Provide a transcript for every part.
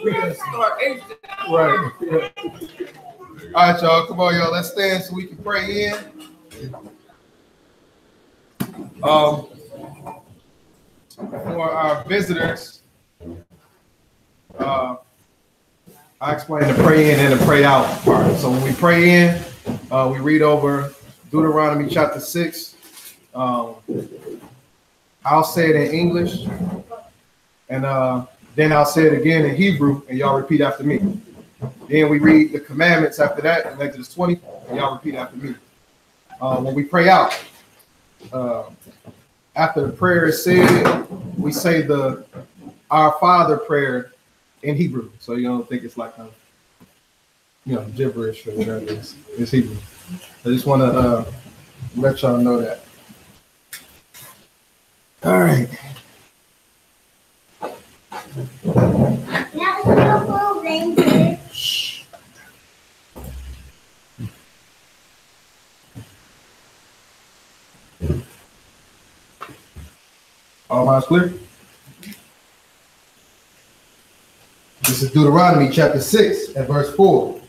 Right. Yeah. All right, y'all. Come on, y'all. Let's stand so we can pray in. For our visitors, I explained the pray in and the pray out part. So when we pray in, we read over Deuteronomy chapter 6. I'll say it in English, and then I'll say it again in Hebrew, and y'all repeat after me. Then we read the commandments after that in Exodus 20, and y'all repeat after me. When we pray out, after the prayer is said, we say the Our Father prayer in Hebrew, so you don't think it's like gibberish or whatever. It's Hebrew. I just want to let y'all know that. All right. Shh. All minds clear? This is Deuteronomy chapter 6 and verse 4.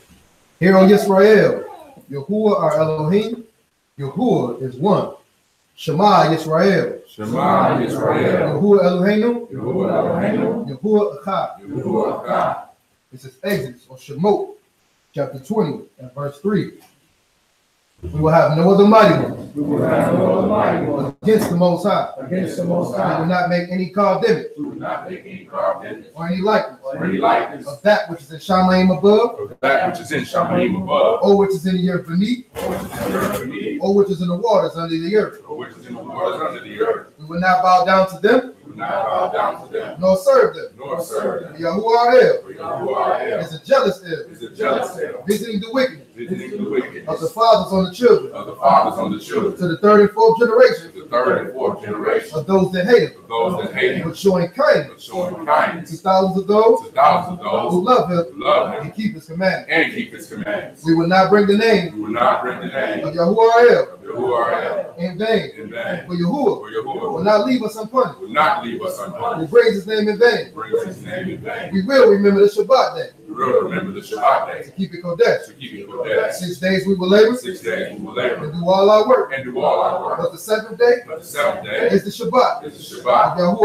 Hear, O Yisrael, Yahuwah our Elohim, Yahuwah is one. Shema Yisrael. Shema Yisrael. Yahuwah Eloheinu. Yahuwah Eloheinu. Yahuwah Echad. Yahuwah Echad. This is Exodus or Shemot, chapter 20 and verse 3. We will have no other mighty one. We will have no other mighty one against the Most High. Against the Most High. We will not make any carved image. We will not make any carved image. Or any likeness. Or any likeness. Of that which is in Shamayim above. Of that which is in Shamayim above. Or which is in the earth beneath. Or which is in the earth beneath. Or which is in the waters under the earth. Or which is in the waters under the earth. We will not bow down to them. We will not bow down to them. Nor serve them. Nor serve them. Yahuwah is a jealous El. Is a jealous El. Visiting the wickedness. Of the fathers on the children. Of the fathers on the children. To the third and fourth generation. To the third and fourth generation. Of those that hate him. Of those that hate him. But showing kindness. But showing kindness. To thousands of those. To thousands of those. Who love him. Who love him. And keep his commandments. And keep his commandments. We will not bring the name. We will not bring the name. Of Yahuwah. In vain. In vain. For Yahuwah. Will not leave us unpunished. Will not leave us unpunished. Who brings his name in vain. Brings his name in vain. We will remember the Shabbat day. We will remember the Shabbat day. To keep it Kodesh. To keep it Kodesh. 6 days we will labor. 6 days we will labor. And do all our work. And do all our work. But the seventh day. But the seventh day is the Shabbat. Is the Shabbat. Of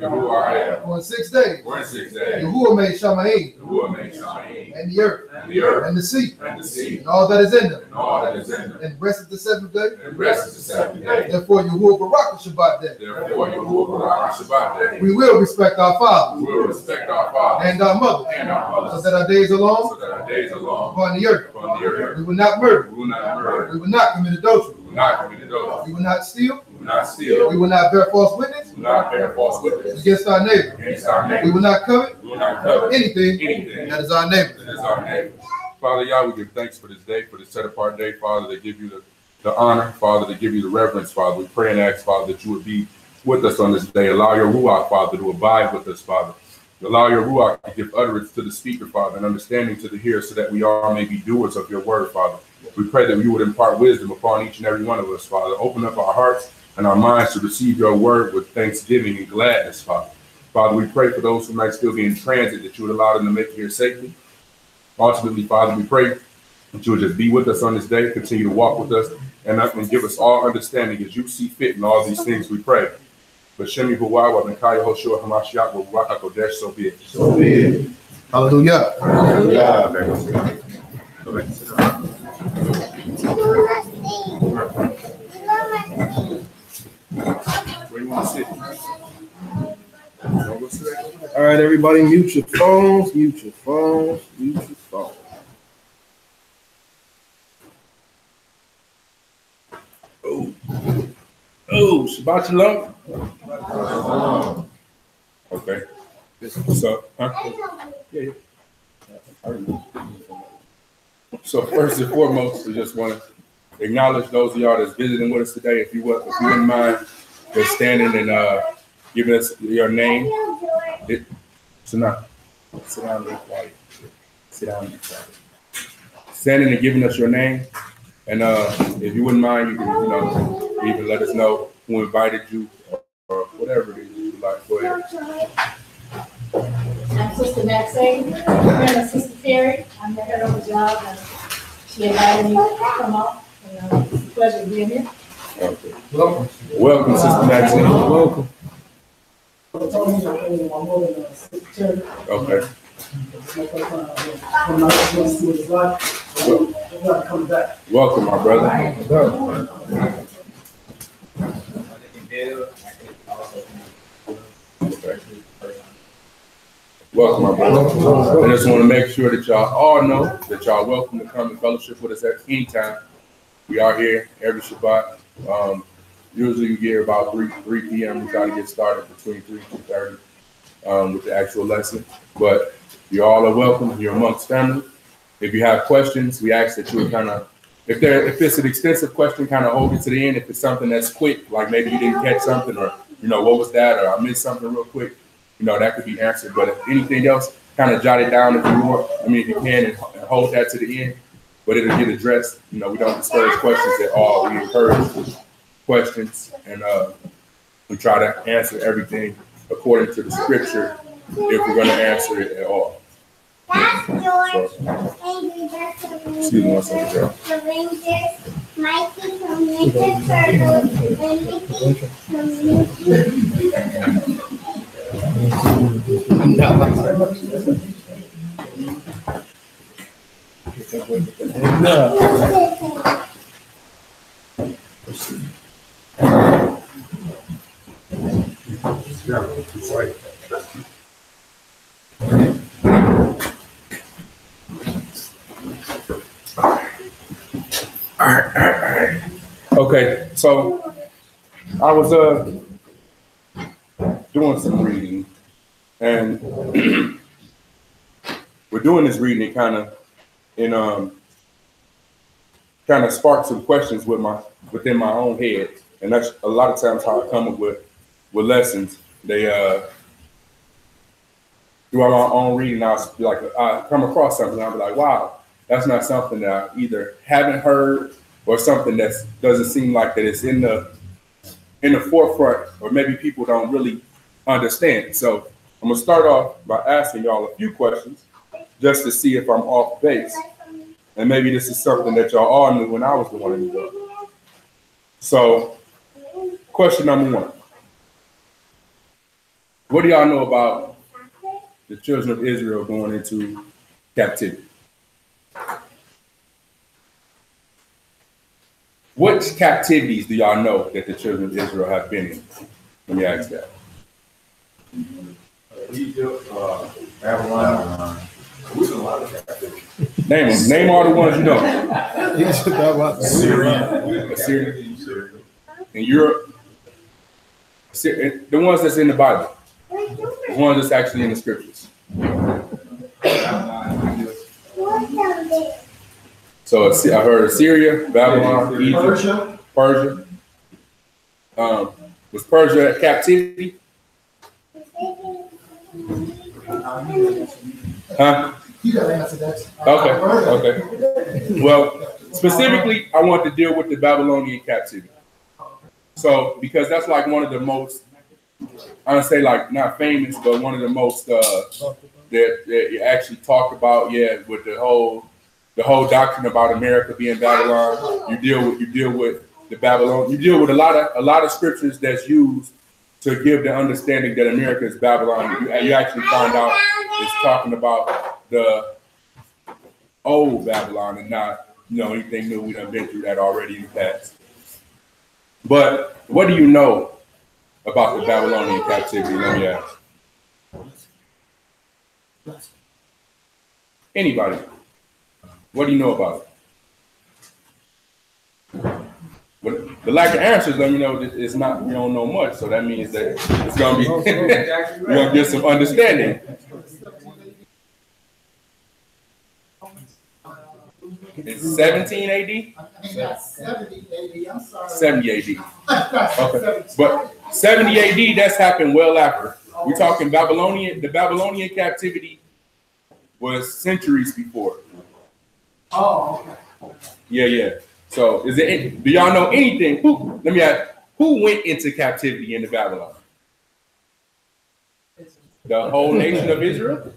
Yahuwah. For in 6 days. For in 6 days. Yahuwah made Shamayim. Yahuwah made Shamayim. And the earth. And the earth. And the sea. And the sea. And all that is in them. And all that is in them. And rest is the seventh day. And rest is the seventh day. Therefore Yahuwah Barak the Shabbat day. Therefore Yahuwah Barak the Shabbat day. We will respect our fathers. We will respect our fathers. And our mothers. And our mothers. So that our days are long. So that our days are long. Upon the earth. Upon the earth. We will not murder. We will not murder. We will not commit adultery. We will not commit adultery. We will not steal. We will not steal. We will not bear false witness. We will not bear false witness against our neighbor. Against our neighbor. We will not covet. We will not covet anything that is our neighbor. That is our neighbor. Father, Yah, we give thanks for this day, for this set-apart day, Father, to give you the honor, Father, to give you the reverence, Father. We pray and ask, Father, that you would be with us on this day. Allow your Ruach, Father, to abide with us, Father. Allow your Ruach to give utterance to the speaker, Father, and understanding to the hearer, so that we all may be doers of your word, Father. We pray that you would impart wisdom upon each and every one of us, Father. Open up our hearts and our minds to receive your word with thanksgiving and gladness, Father. Father, we pray for those who might still be in transit, that you would allow them to make it here safely. Ultimately, Father, we pray that you would just be with us on this day, continue to walk with us, and give us all understanding as you see fit in all these things, we pray. But Shemi Huwawa, Nakaya Hoshua Hamashiach, Waka Kodesh, so be it. So be it. Hallelujah. Hallelujah. Where you want to sit? All right, everybody, mute your phones, mute your phones, mute your phones. Oh, Shabbat Shalom. Okay. What's up? Huh? Yeah. So first and foremost, we just want to acknowledge those of y'all that's visiting with us today. If you wouldn't mind just standing and giving us your name. Sit down. Sit down and be quiet. Sit down and be quiet. Standing and giving us your name. And if you wouldn't mind, you can, even let us know who invited you or whatever it is you would like. Go ahead. Sister Maxine, and Sister Terry. I met her on the job, and she invited me to come up. And it's a pleasure being here. Okay. Welcome, Sister Maxine. Welcome. Okay. Welcome, my brother. Welcome, my brother. I just want to make sure that y'all all know that y'all welcome to come and fellowship with us at any time. We are here every Shabbat. Usually we get here about 3 p.m. We try to get started between 3 and 2:30 with the actual lesson. But you all are welcome. You're amongst family. If you have questions, we ask that you would kind of, if it's an extensive question, kind of hold it to the end. If it's something that's quick, like maybe you didn't catch something, or what was that, or I missed something real quick, that could be answered. But if anything else, kind of jot it down if you want. If you can, and hold that to the end. But it'll get addressed. We don't discourage questions at all. We encourage questions, and we try to answer everything according to the scripture if we're going to answer it at all. So, excuse me one second, girl. The Rangers, Mikey from Ninja Turtles, and Mickey from All right. Okay, so I was doing some reading, and we're doing this reading. It kind of sparked some questions within my own head, and that's a lot of times how I come up with lessons. They throughout my own reading, I come across something, I'll be like, wow. That's not something that I either haven't heard or something that doesn't seem like that it's in the forefront, or maybe people don't really understand. So I'm gonna start off by asking y'all a few questions just to see if I'm off base. And maybe this is something that y'all all knew when I was the one in the book. So question number 1. What do y'all know about the children of Israel going into captivity? Which captivities do y'all know that the children of Israel have been in? Let me ask that. Egypt, Babylon. We know a lot of captivities. Name all the ones you know. Assyrian. In Europe. The ones that's in the Bible. The ones that's actually in the scriptures. So I heard Assyria, Babylon, Egypt, Persia. Was Persia captivity? Huh? You gotta answer that. Okay. Well, specifically, I want to deal with the Babylonian captivity. So, because that's like one of the most, I don't say like not famous, but one of the most that you actually talk about, with the whole doctrine about America being Babylon. You deal with the Babylon. You deal with a lot of scriptures that's used to give the understanding that America is Babylon. You actually find out it's talking about the old Babylon and not anything new. We done been through that already in the past. But what do you know about the Babylonian captivity? Let me ask. Anybody? What do you know about it? But the lack of answers let me know that it's not, you don't know much. So that means that it's going to be, you're going to get some understanding. It's 17 AD? 70 AD, I'm sorry. 70 AD. Okay. But 70 AD, that's happened well after. We're talking the Babylonian captivity was centuries before. Oh, okay. Yeah. So do y'all know anything? Let me ask, who went into captivity into Babylon? The whole nation of Israel?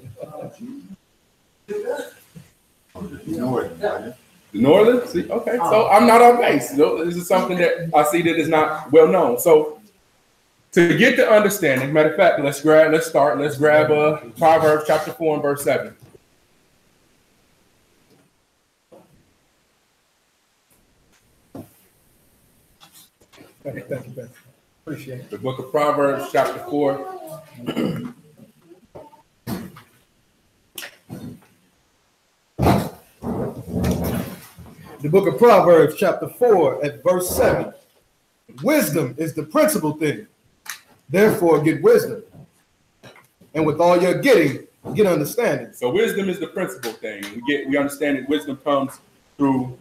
Northern. The northern? See, okay, so I'm not on base. So this is something that I see that is not well known. So to get the understanding, matter of fact, let's grab Proverbs chapter 4 and verse 7. Thank you, Pastor. Appreciate it. The book of Proverbs chapter 4. The book of Proverbs, chapter 4, at verse 7. Wisdom is the principal thing. Therefore, get wisdom. And with all you're getting, get understanding. So wisdom is the principal thing. We understand that wisdom comes through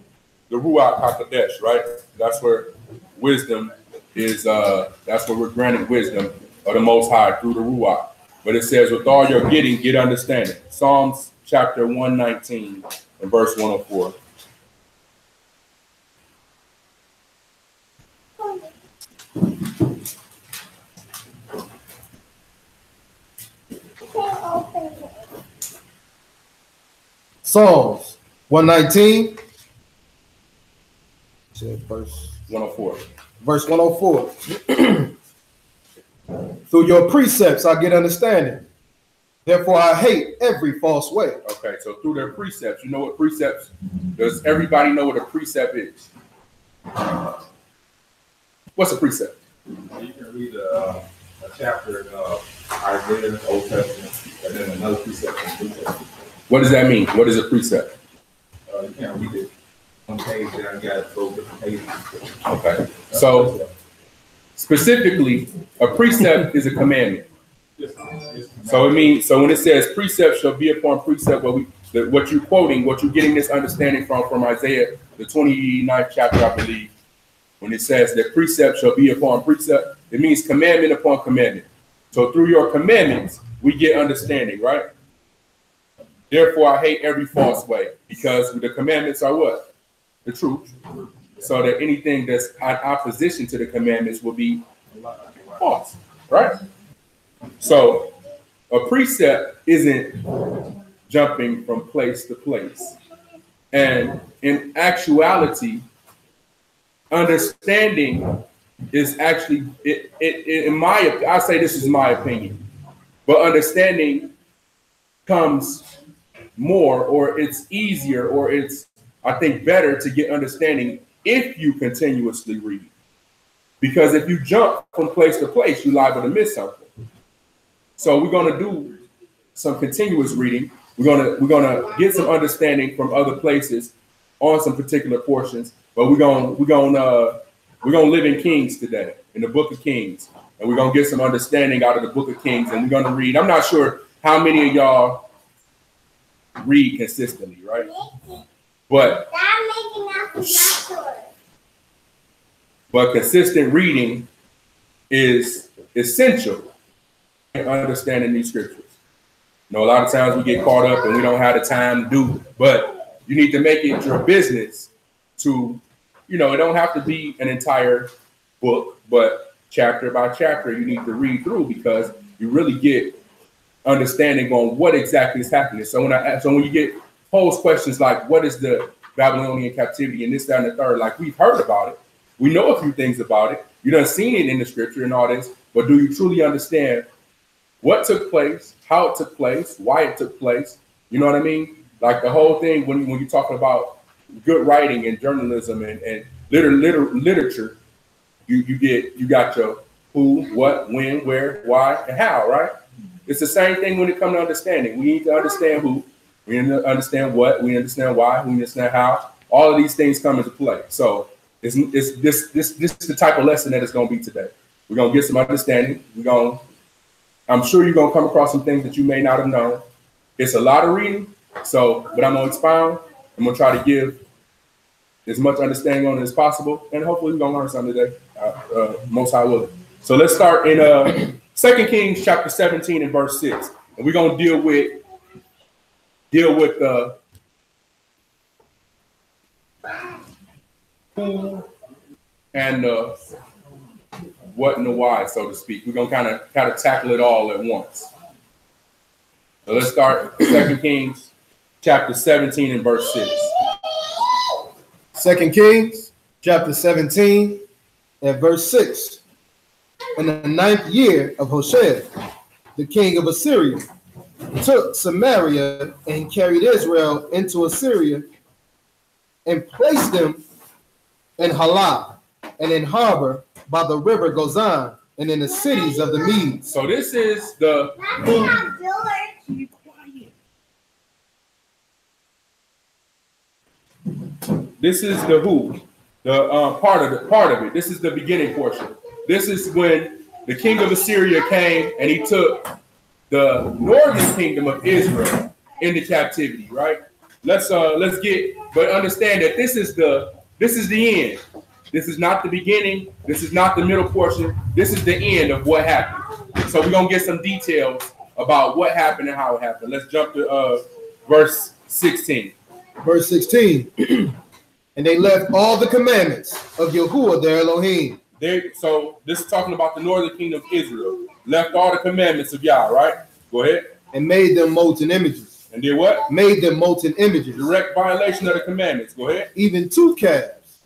the Ruach HaKodesh, right? That's where wisdom is, that's where we're granted wisdom of the Most High through the Ruach. But it says, with all you're getting, get understanding. Psalms chapter 119 and verse 104. Psalms 119, verse 104. Verse 104. Through your precepts I get understanding. Therefore I hate every false way. Okay, so through their precepts, you know what precepts? Does everybody know what a precept is? What's a precept? You can read a chapter of Isaiah, Old Testament, and then another precept in the New Testament. What does that mean? What is a precept? You can't read it one page, then you got to go different pages. Okay, so specifically, a precept is a commandment. So it means, so when it says precept shall be upon precept, what you're quoting, what you're getting this understanding from Isaiah, the 29th chapter, I believe, when it says that precept shall be upon precept, it means commandment upon commandment. So through your commandments, we get understanding, right? Therefore, I hate every false way, because the commandments are what? The truth. So that anything that's in opposition to the commandments will be false, right? So a precept isn't jumping from place to place. And in actuality, understanding is actually, I say this is my opinion, but understanding comes more, or it's easier, or it's, I think, better to get understanding if you continuously read. Because if you jump from place to place, you're liable to miss something. So we're going to do some continuous reading. We're gonna get some understanding from other places on some particular portions. But we're gonna live in Kings today, in the Book of Kings, and we're gonna get some understanding out of the Book of Kings. And we're gonna read. I'm not sure how many of y'all read consistently, right? But consistent reading is essential in understanding these scriptures. You know, a lot of times we get caught up and we don't have the time to do it, but you need to make it your business to, you know, it don't have to be an entire book, but chapter by chapter you need to read through, because you really get understanding on what exactly is happening. So when you get posed questions like, what is the Babylonian captivity and this, that, and the third, like, we've heard about it. We know a few things about it. You done seen it in the scripture and all this, but do you truly understand what took place, how it took place, why it took place? You know what I mean? Like the whole thing, when you're talking about good writing and journalism and literature, you got your who, what, when, where, why, and how, right? It's the same thing when it comes to understanding. We need to understand who, we need to understand what, we understand why, we understand how. All of these things come into play. So this is the type of lesson that it's going to be today. We're going to get some understanding. I'm sure you're going to come across some things that you may not have known. It's a lot of reading, but I'm going to expound. I'm going to try to give as much understanding on it as possible, and hopefully we're going to learn something today, most high willing. So let's start in 2 Kings chapter 17 and verse 6, and we're going to deal with who and what and the why, so to speak. We're going to kind of tackle it all at once. So let's start 2 Kings chapter 17 and verse 6. 2 Kings, chapter 17, and verse 6. In the 9th year of Hoshea, the king of Assyria took Samaria and carried Israel into Assyria and placed them in Halah and in harbor by the river Gozan and in the cities of the Medes. So this is the This is the who, the part of it. This is the beginning portion. This is when the king of Assyria came and he took the northern kingdom of Israel into captivity. Right? Let's get, but understand that this is the end. This is not the beginning. This is not the middle portion. This is the end of what happened. So we're gonna get some details about what happened and how it happened. Let's jump to verse 16. Verse 16. And they left all the commandments of Yahuwah their Elohim. So this is talking about the northern kingdom of Israel. Left all the commandments of Yah, right? Go ahead. And made them molten images. And did what? Made them molten images. Direct violation of the commandments. Go ahead. Even 2 calves.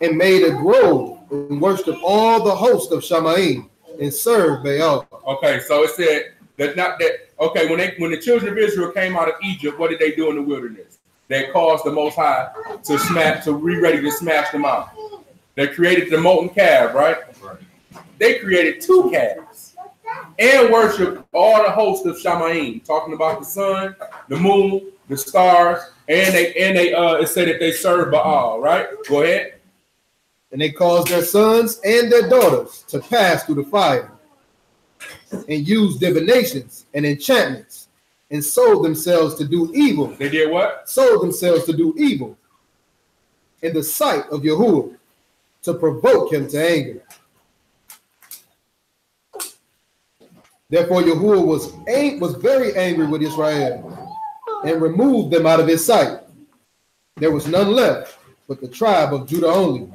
And made a grove and worshipped all the host of Shamaim and served Baal. Okay, so it said that not that. Okay, when the children of Israel came out of Egypt, what did they do in the wilderness? They caused the Most High to be ready to smash them out. They created the molten calf, right? They created 2 calves and worshiped all the hosts of Shamaim, talking about the sun, the moon, the stars, and they it said that they served Baal, right? Go ahead. And they caused their sons and their daughters to pass through the fire and used divinations and enchantments and sold themselves to do evil. They did what? Sold themselves to do evil in the sight of Yahuwah to provoke him to anger. Therefore Yahuwah was very angry with Israel and removed them out of his sight. There was none left but the tribe of Judah only.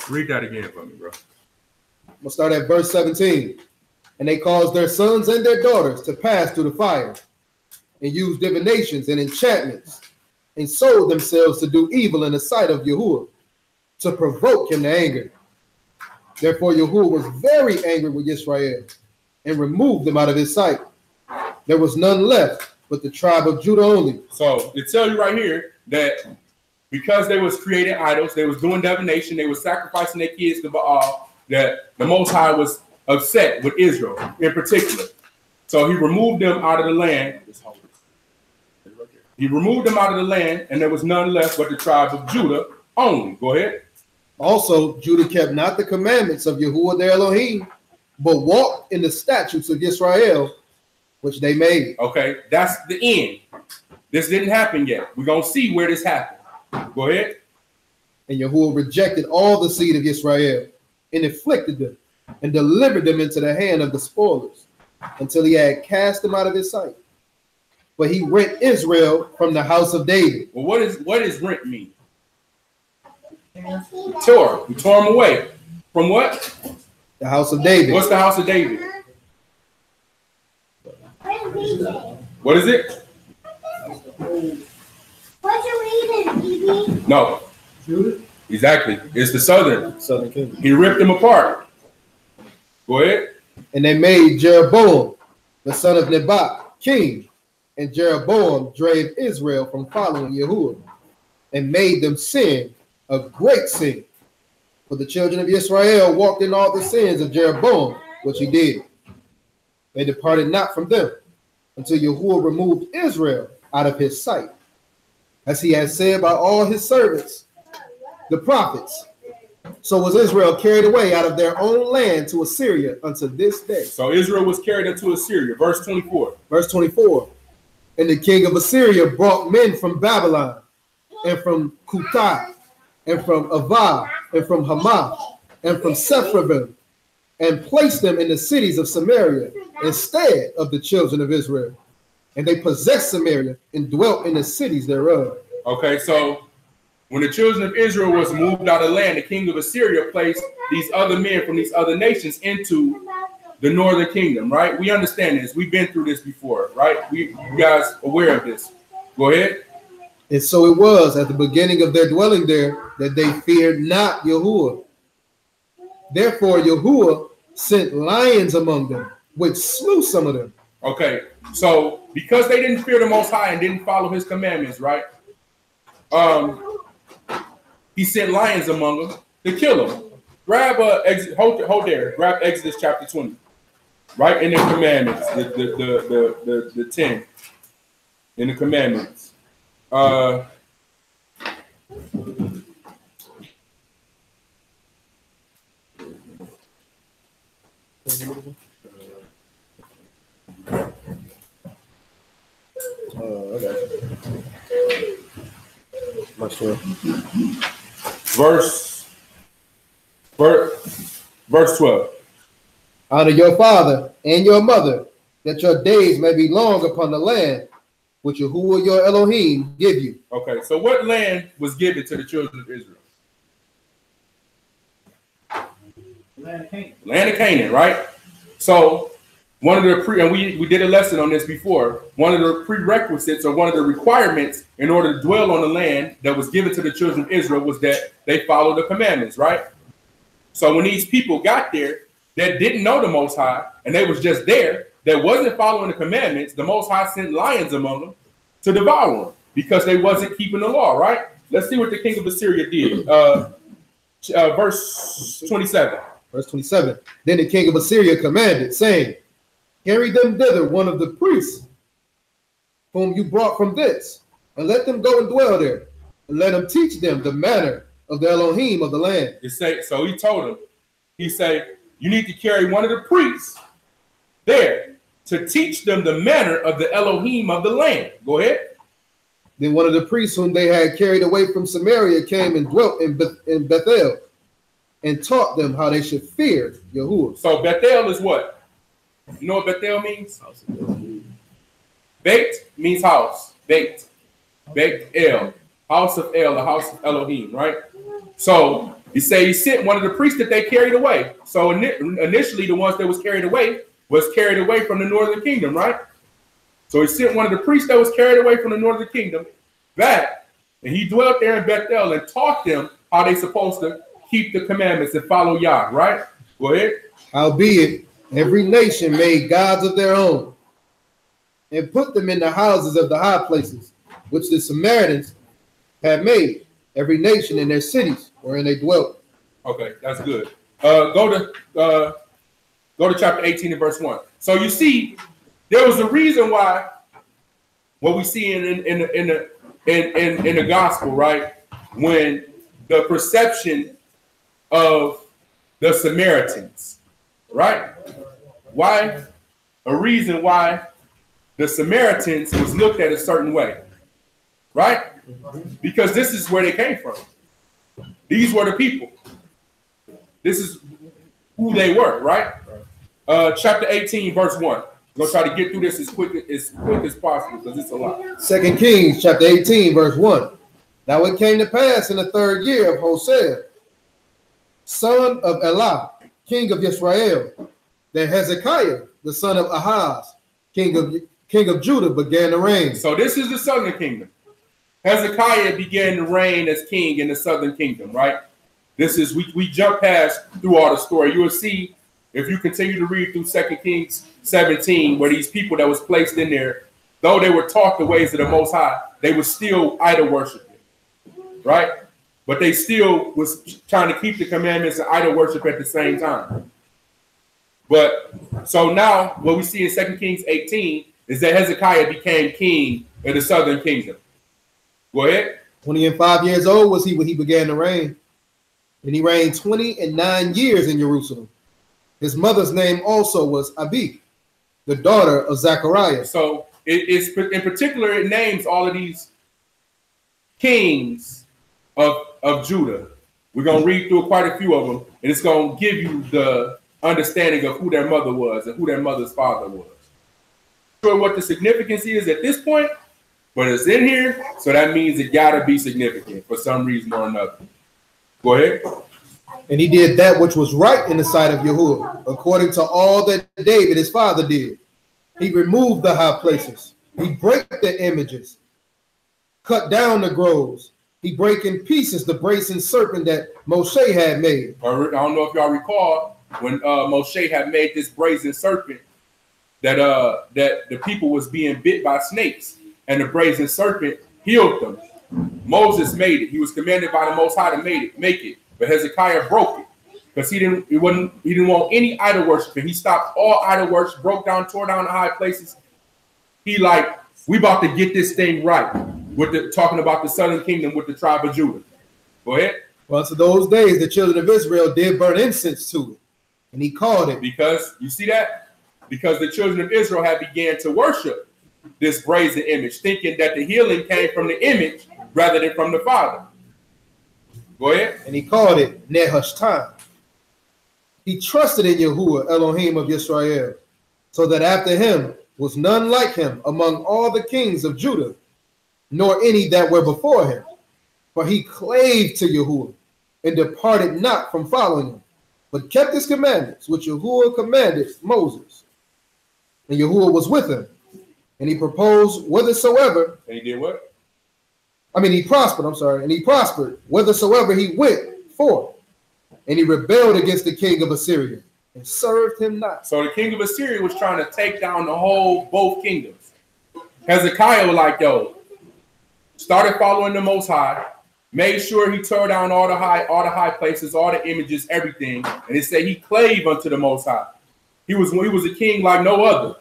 Read that again for me, bro. We'll start at verse 17. And they caused their sons and their daughters to pass through the fire and used divinations and enchantments and sold themselves to do evil in the sight of Yahuwah to provoke him to anger. Therefore Yahuwah was very angry with Israel and removed them out of his sight. There was none left but the tribe of Judah only. So it tells you right here that because they was creating idols, they was doing divination, they was sacrificing their kids to Baal, that the Most High was upset with Israel in particular. So he removed them out of the land. He removed them out of the land, and there was none left but the tribe of Judah only. Go ahead. Also, Judah kept not the commandments of Yahuwah their Elohim, but walked in the statutes of Israel, which they made. Okay, that's the end. This didn't happen yet. We're going to see where this happened. Go ahead. And Yahuwah rejected all the seed of Israel and afflicted them and delivered them into the hand of the spoilers until he had cast them out of his sight. But he rent Israel from the house of David. Well, what does rent mean? Tore. We tore them away. From what? The house of David. What's the house of David? What is it? What you reading, BB? No. Judah? Exactly. It's the southern kingdom. He ripped them apart. Go ahead. And they made Jeroboam, the son of Nebat, king. And Jeroboam drave Israel from following Yahuwah and made them sin, a great sin. For the children of Israel walked in all the sins of Jeroboam, which he did. They departed not from them until Yahuwah removed Israel out of his sight, as he had said by all his servants, the prophets. So was Israel carried away out of their own land to Assyria unto this day. So Israel was carried into Assyria. Verse 24. Verse 24. And the king of Assyria brought men from Babylon and from Kutai and from Avah and from Hamath and from Sepharvaim and placed them in the cities of Samaria instead of the children of Israel. And they possessed Samaria and dwelt in the cities thereof. Okay, so When the children of Israel was moved out of the land, the king of Assyria placed these other men from these other nations into the northern kingdom, right? We understand this. We've been through this before, right? You guys aware of this. Go ahead. And so it was at the beginning of their dwelling there that they feared not Yahuwah. Therefore Yahuwah sent lions among them, which slew some of them. Okay, so because they didn't fear the Most High and didn't follow his commandments, right? He sent lions among them to kill them. Grab hold there. Grab Exodus chapter 20, right in the commandments, the 10 in the commandments. Verse 12. Honor your father and your mother, that your days may be long upon the land which Yahuwah your Elohim give you. Okay, so what land was given to the children of Israel? Land of Canaan. Land of Canaan, right? So one of the and we did a lesson on this before. One of the prerequisites or one of the requirements in order to dwell on the land that was given to the children of Israel was that they follow the commandments, right? So when these people got there that didn't know the Most High and they was just there, that wasn't following the commandments, the Most High sent lions among them to devour them because they wasn't keeping the law, right? Let's see what the king of Assyria did. Verse 27. Verse 27. Then the king of Assyria commanded, saying, carry them thither one of the priests whom you brought from thence, and let them go and dwell there, and let them teach them the manner of the Elohim of the land. So he told him, he said, you need to carry one of the priests there to teach them the manner of the Elohim of the land. Go ahead. Then one of the priests whom they had carried away from Samaria came and dwelt in Bethel, and taught them how they should fear Yahuwah. So Bethel is what? You know what Bethel means? Beit means house. Beit. Beit El. House of El, the house of Elohim, right? So he said he sent one of the priests that they carried away. So initially the ones that was carried away from the northern kingdom, right? So he sent one of the priests that was carried away from the northern kingdom back, and he dwelt there in Bethel and taught them how they supposed to keep the commandments and follow Yah, right? Go ahead. Howbeit, every nation made gods of their own, and put them in the houses of the high places, which the Samaritans had made, every nation in their cities wherein they dwelt. Okay, that's good. Go to chapter 18 and verse 1. So you see, there was a reason why what we see in the gospel, right? When the perception of the Samaritans, right? Why? A reason why the Samaritans was looked at a certain way, right? Because this is where they came from. These were the people. This is who they were, right? Chapter 18, verse 1. I'm going to try to get through this as quick as possible because it's a lot. 2 Kings chapter 18, verse 1. Now it came to pass in the 3rd year of Hosea, son of Elah, king of Israel, that Hezekiah, the son of Ahaz, king of Judah, began to reign. So this is the southern kingdom. Hezekiah began to reign as king in the southern kingdom, right? This is, we jump past through all the story. You will see, if you continue to read through 2 Kings 17, where these people that was placed in there, though they were taught the ways of the Most High, they were still idol worshiping, right? But they still was trying to keep the commandments and idol worship at the same time. But so now what we see in 2 Kings 18 is that Hezekiah became king in the southern kingdom. Go ahead. 25 years old was he when he began to reign. And he reigned 29 years in Jerusalem. His mother's name also was Abi, the daughter of Zechariah. So it's in particular, it names all of these kings of Judah. We're going to read through quite a few of them, and it's going to give you the understanding of who their mother was and who their mother's father was. Sure what the significance is at this point, but it's in here, so that means it gotta be significant for some reason or another. Go ahead. And he did that which was right in the sight of Yahuwah, according to all that David his father did. He removed the high places. He brake the images, cut down the groves. He brake in pieces the brazen serpent that Moshe had made. I don't know if y'all recall when Moshe had made this brazen serpent that the people was being bit by snakes, and the brazen serpent healed them. Moses made it. He was commanded by the Most High to make it, but Hezekiah broke it because he didn't want any idol worship. He stopped all idol worship, tore down the high places. He like, we about to get this thing right with talking about the southern kingdom with the tribe of Judah. Go ahead. Well, to those days, the children of Israel did burn incense to it, and he called it. Because you see that? Because the children of Israel had began to worship this brazen image, thinking that the healing came from the image rather than from the Father. Go ahead. And he called it Nehushtan. He trusted in Yahuwah, Elohim of Israel, so that after him was none like him among all the kings of Judah, nor any that were before him. For he clave to Yahuwah and departed not from following him, but kept his commandments, which Yahuwah commanded Moses. And Yahuwah was with him, and he proposed whithersoever. And he did what? He prospered, and he prospered whithersoever he went forth. And he rebelled against the king of Assyria and served him not. So the king of Assyria was trying to take down both kingdoms. Hezekiah was like, yo, started following the Most High, made sure he tore down all the high places, all the images, everything. And it said he clave unto the Most High. He was a king like no other.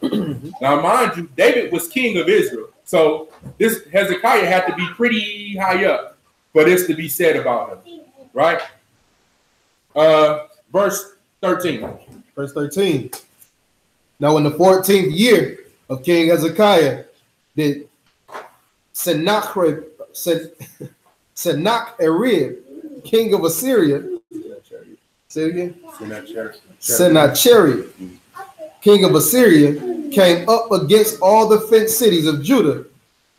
Now, mind you, David was king of Israel. So this Hezekiah had to be pretty high up for this to be said about him, right? Verse 13. Verse 13. Now in the 14th year of King Hezekiah, did Sennacherib, king of Assyria, say it again? Sennacherib, king of Assyria, came up against all the fenced cities of Judah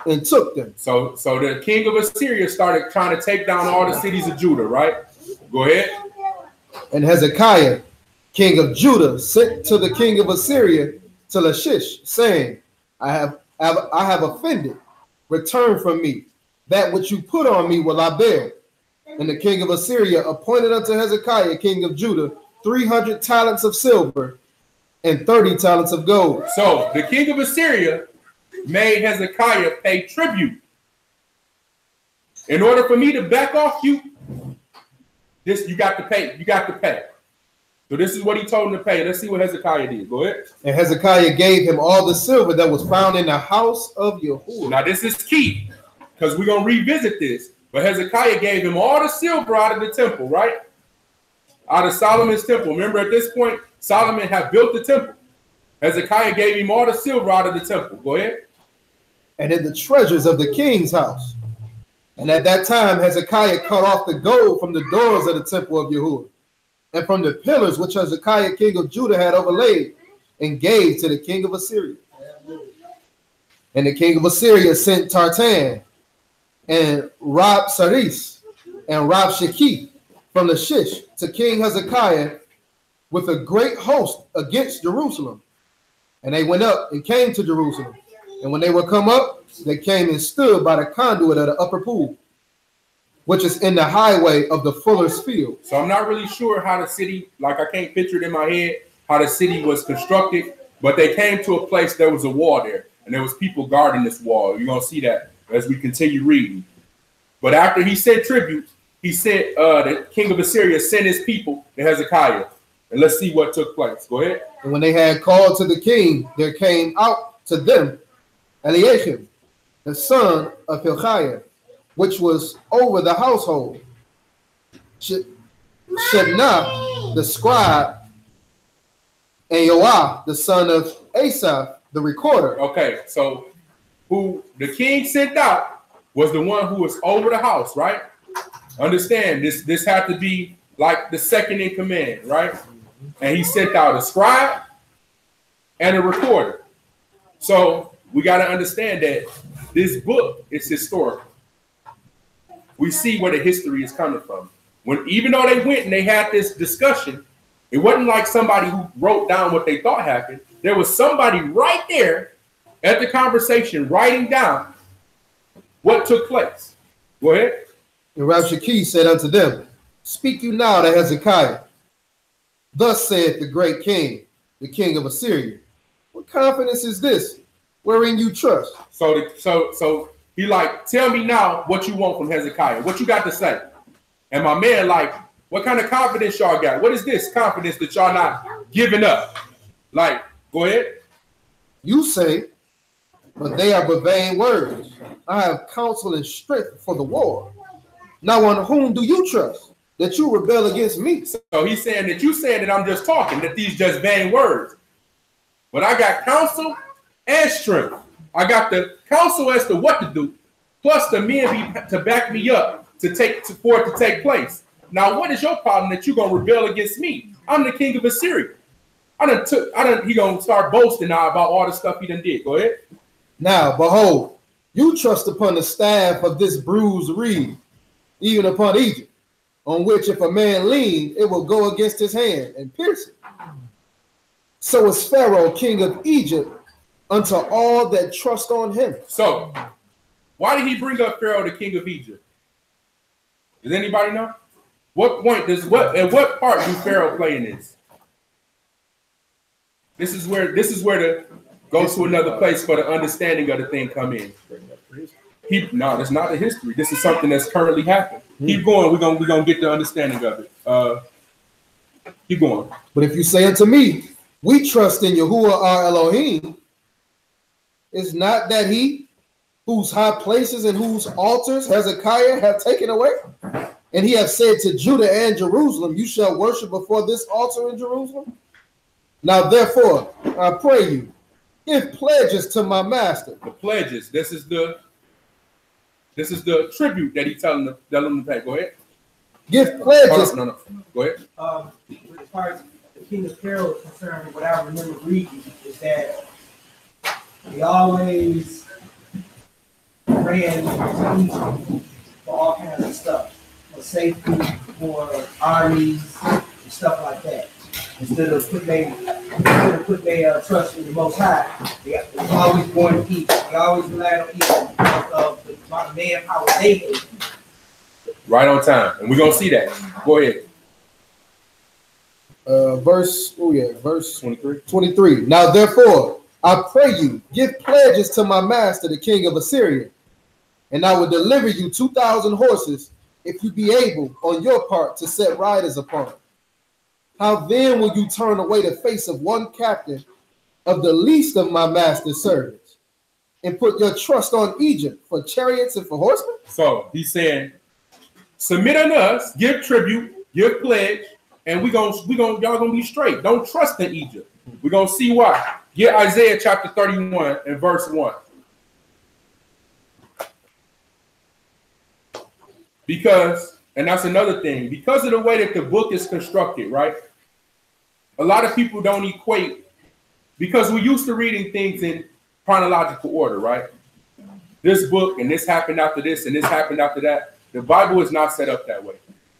and took them. So the king of Assyria started trying to take down all the cities of Judah, right? Go ahead. And Hezekiah, king of Judah, sent to the king of Assyria to Lachish, saying, I have offended. Return from me. That which you put on me will I bear. And the king of Assyria appointed unto Hezekiah, king of Judah, 300 talents of silver and 30 talents of gold. So the king of Assyria made Hezekiah pay tribute. In order for me to back off you, you got to pay. You got to pay. So this is what he told him to pay. Let's see what Hezekiah did. Go ahead. And Hezekiah gave him all the silver that was found in the house of Yahuwah. Now this is key, because we're going to revisit this. But Hezekiah gave him all the silver out of the temple, right? Out of Solomon's temple. Remember, at this point, Solomon had built the temple. Hezekiah gave him all the silver out of the temple. Go ahead. And in the treasures of the king's house. And at that time, Hezekiah cut off the gold from the doors of the temple of Yahuwah, and from the pillars which Hezekiah, king of Judah, had overlaid, and gave to the king of Assyria. And the king of Assyria sent Tartan and Rabsaris and Rabshakeh from Lachish to King Hezekiah with a great host against Jerusalem. And they went up and came to Jerusalem. And when they were come up, they came and stood by the conduit of the upper pool, which is in the highway of the fuller's field. So I'm not really sure how the city, like I can't picture it in my head, how the city was constructed, but they came to a place, there was a wall there, and there was people guarding this wall. You're going to see that as we continue reading. But after he sent tribute, he sent, the king of Assyria sent his people to Hezekiah. And let's see what took place. Go ahead. And when they had called to the king, there came out to them Eliakim, the son of Hilkiah, which was over the household, Shebna, the scribe, and Joah, the son of Asaph, the recorder. Okay, so who the king sent out was the one who was over the house, right? Understand, this had to be like the second in command, right? And he sent out a scribe and a recorder. So we got to understand that this book is historical. We see where the history is coming from. Even though they went and they had this discussion, it wasn't like somebody who wrote down what they thought happened. There was somebody right there at the conversation writing down what took place. Go ahead. And Rabshakeh said unto them, speak you now to Hezekiah. Thus saith the great king, the king of Assyria. What confidence is this, wherein you trust? So he like, tell me now what you want from Hezekiah. What you got to say? And my man like, what kind of confidence y'all got? What is this confidence that y'all not giving up? Like, go ahead. You say, but they are but vain words. I have counsel and strength for the war. Now on whom do you trust, that you rebel against me? So he's saying that you saying that I'm just talking, that these just vain words. But I got counsel and strength. I got the counsel as to what to do, plus the men to back me up for it to take place. Now, what is your problem that you're gonna rebel against me? I'm the king of Assyria. He gonna start boasting now about all the stuff he done did. Go ahead. Now, behold, you trust upon the staff of this bruised reed, even upon Egypt, on which if a man lean, it will go against his hand and pierce it. So is Pharaoh, king of Egypt, unto all that trust on him. So, why did he bring up Pharaoh, the king of Egypt? Does anybody know? At what part do Pharaoh play in this? This is where the go to another place for the understanding of the thing come in. No, that's not the history. This is something that's currently happening. Keep going. We're gonna get the understanding of it. Keep going. But if you say unto me, we trust in Yahuwah our Elohim, is not that he whose high places and whose altars Hezekiah have taken away? And he hath said to Judah and Jerusalem, you shall worship before this altar in Jerusalem? Now therefore, I pray you, give pledges to my master. The pledges. This is the tribute that he's telling them to pay. Go ahead. Give pledges. No. Go ahead. As far as the king of Pharaoh is concerned, what I remember reading is that they always ran to Egypt for all kinds of stuff, for safety, for armies, and stuff like that. Instead of put their trust in the Most High, they always going to Egypt. They always relied on Egypt because of the manpower they had. Right on time, and we're gonna see that. Go ahead. Verse 23. Now therefore, I pray you, give pledges to my master, the king of Assyria, and I will deliver you 2,000 horses, if you be able on your part to set riders upon. How then will you turn away the face of one captain of the least of my master's servants, and put your trust on Egypt for chariots and for horsemen? So he's saying, submit unto us, give tribute, give pledge, and y'all gonna be straight. Don't trust in Egypt. We're gonna see why. Get Isaiah chapter 31 and verse 1. Because, and that's another thing, because of the way that the book is constructed, right? A lot of people don't equate, because we're used to reading things in chronological order, right? This book and this happened after this and this happened after that. The Bible is not set up that way.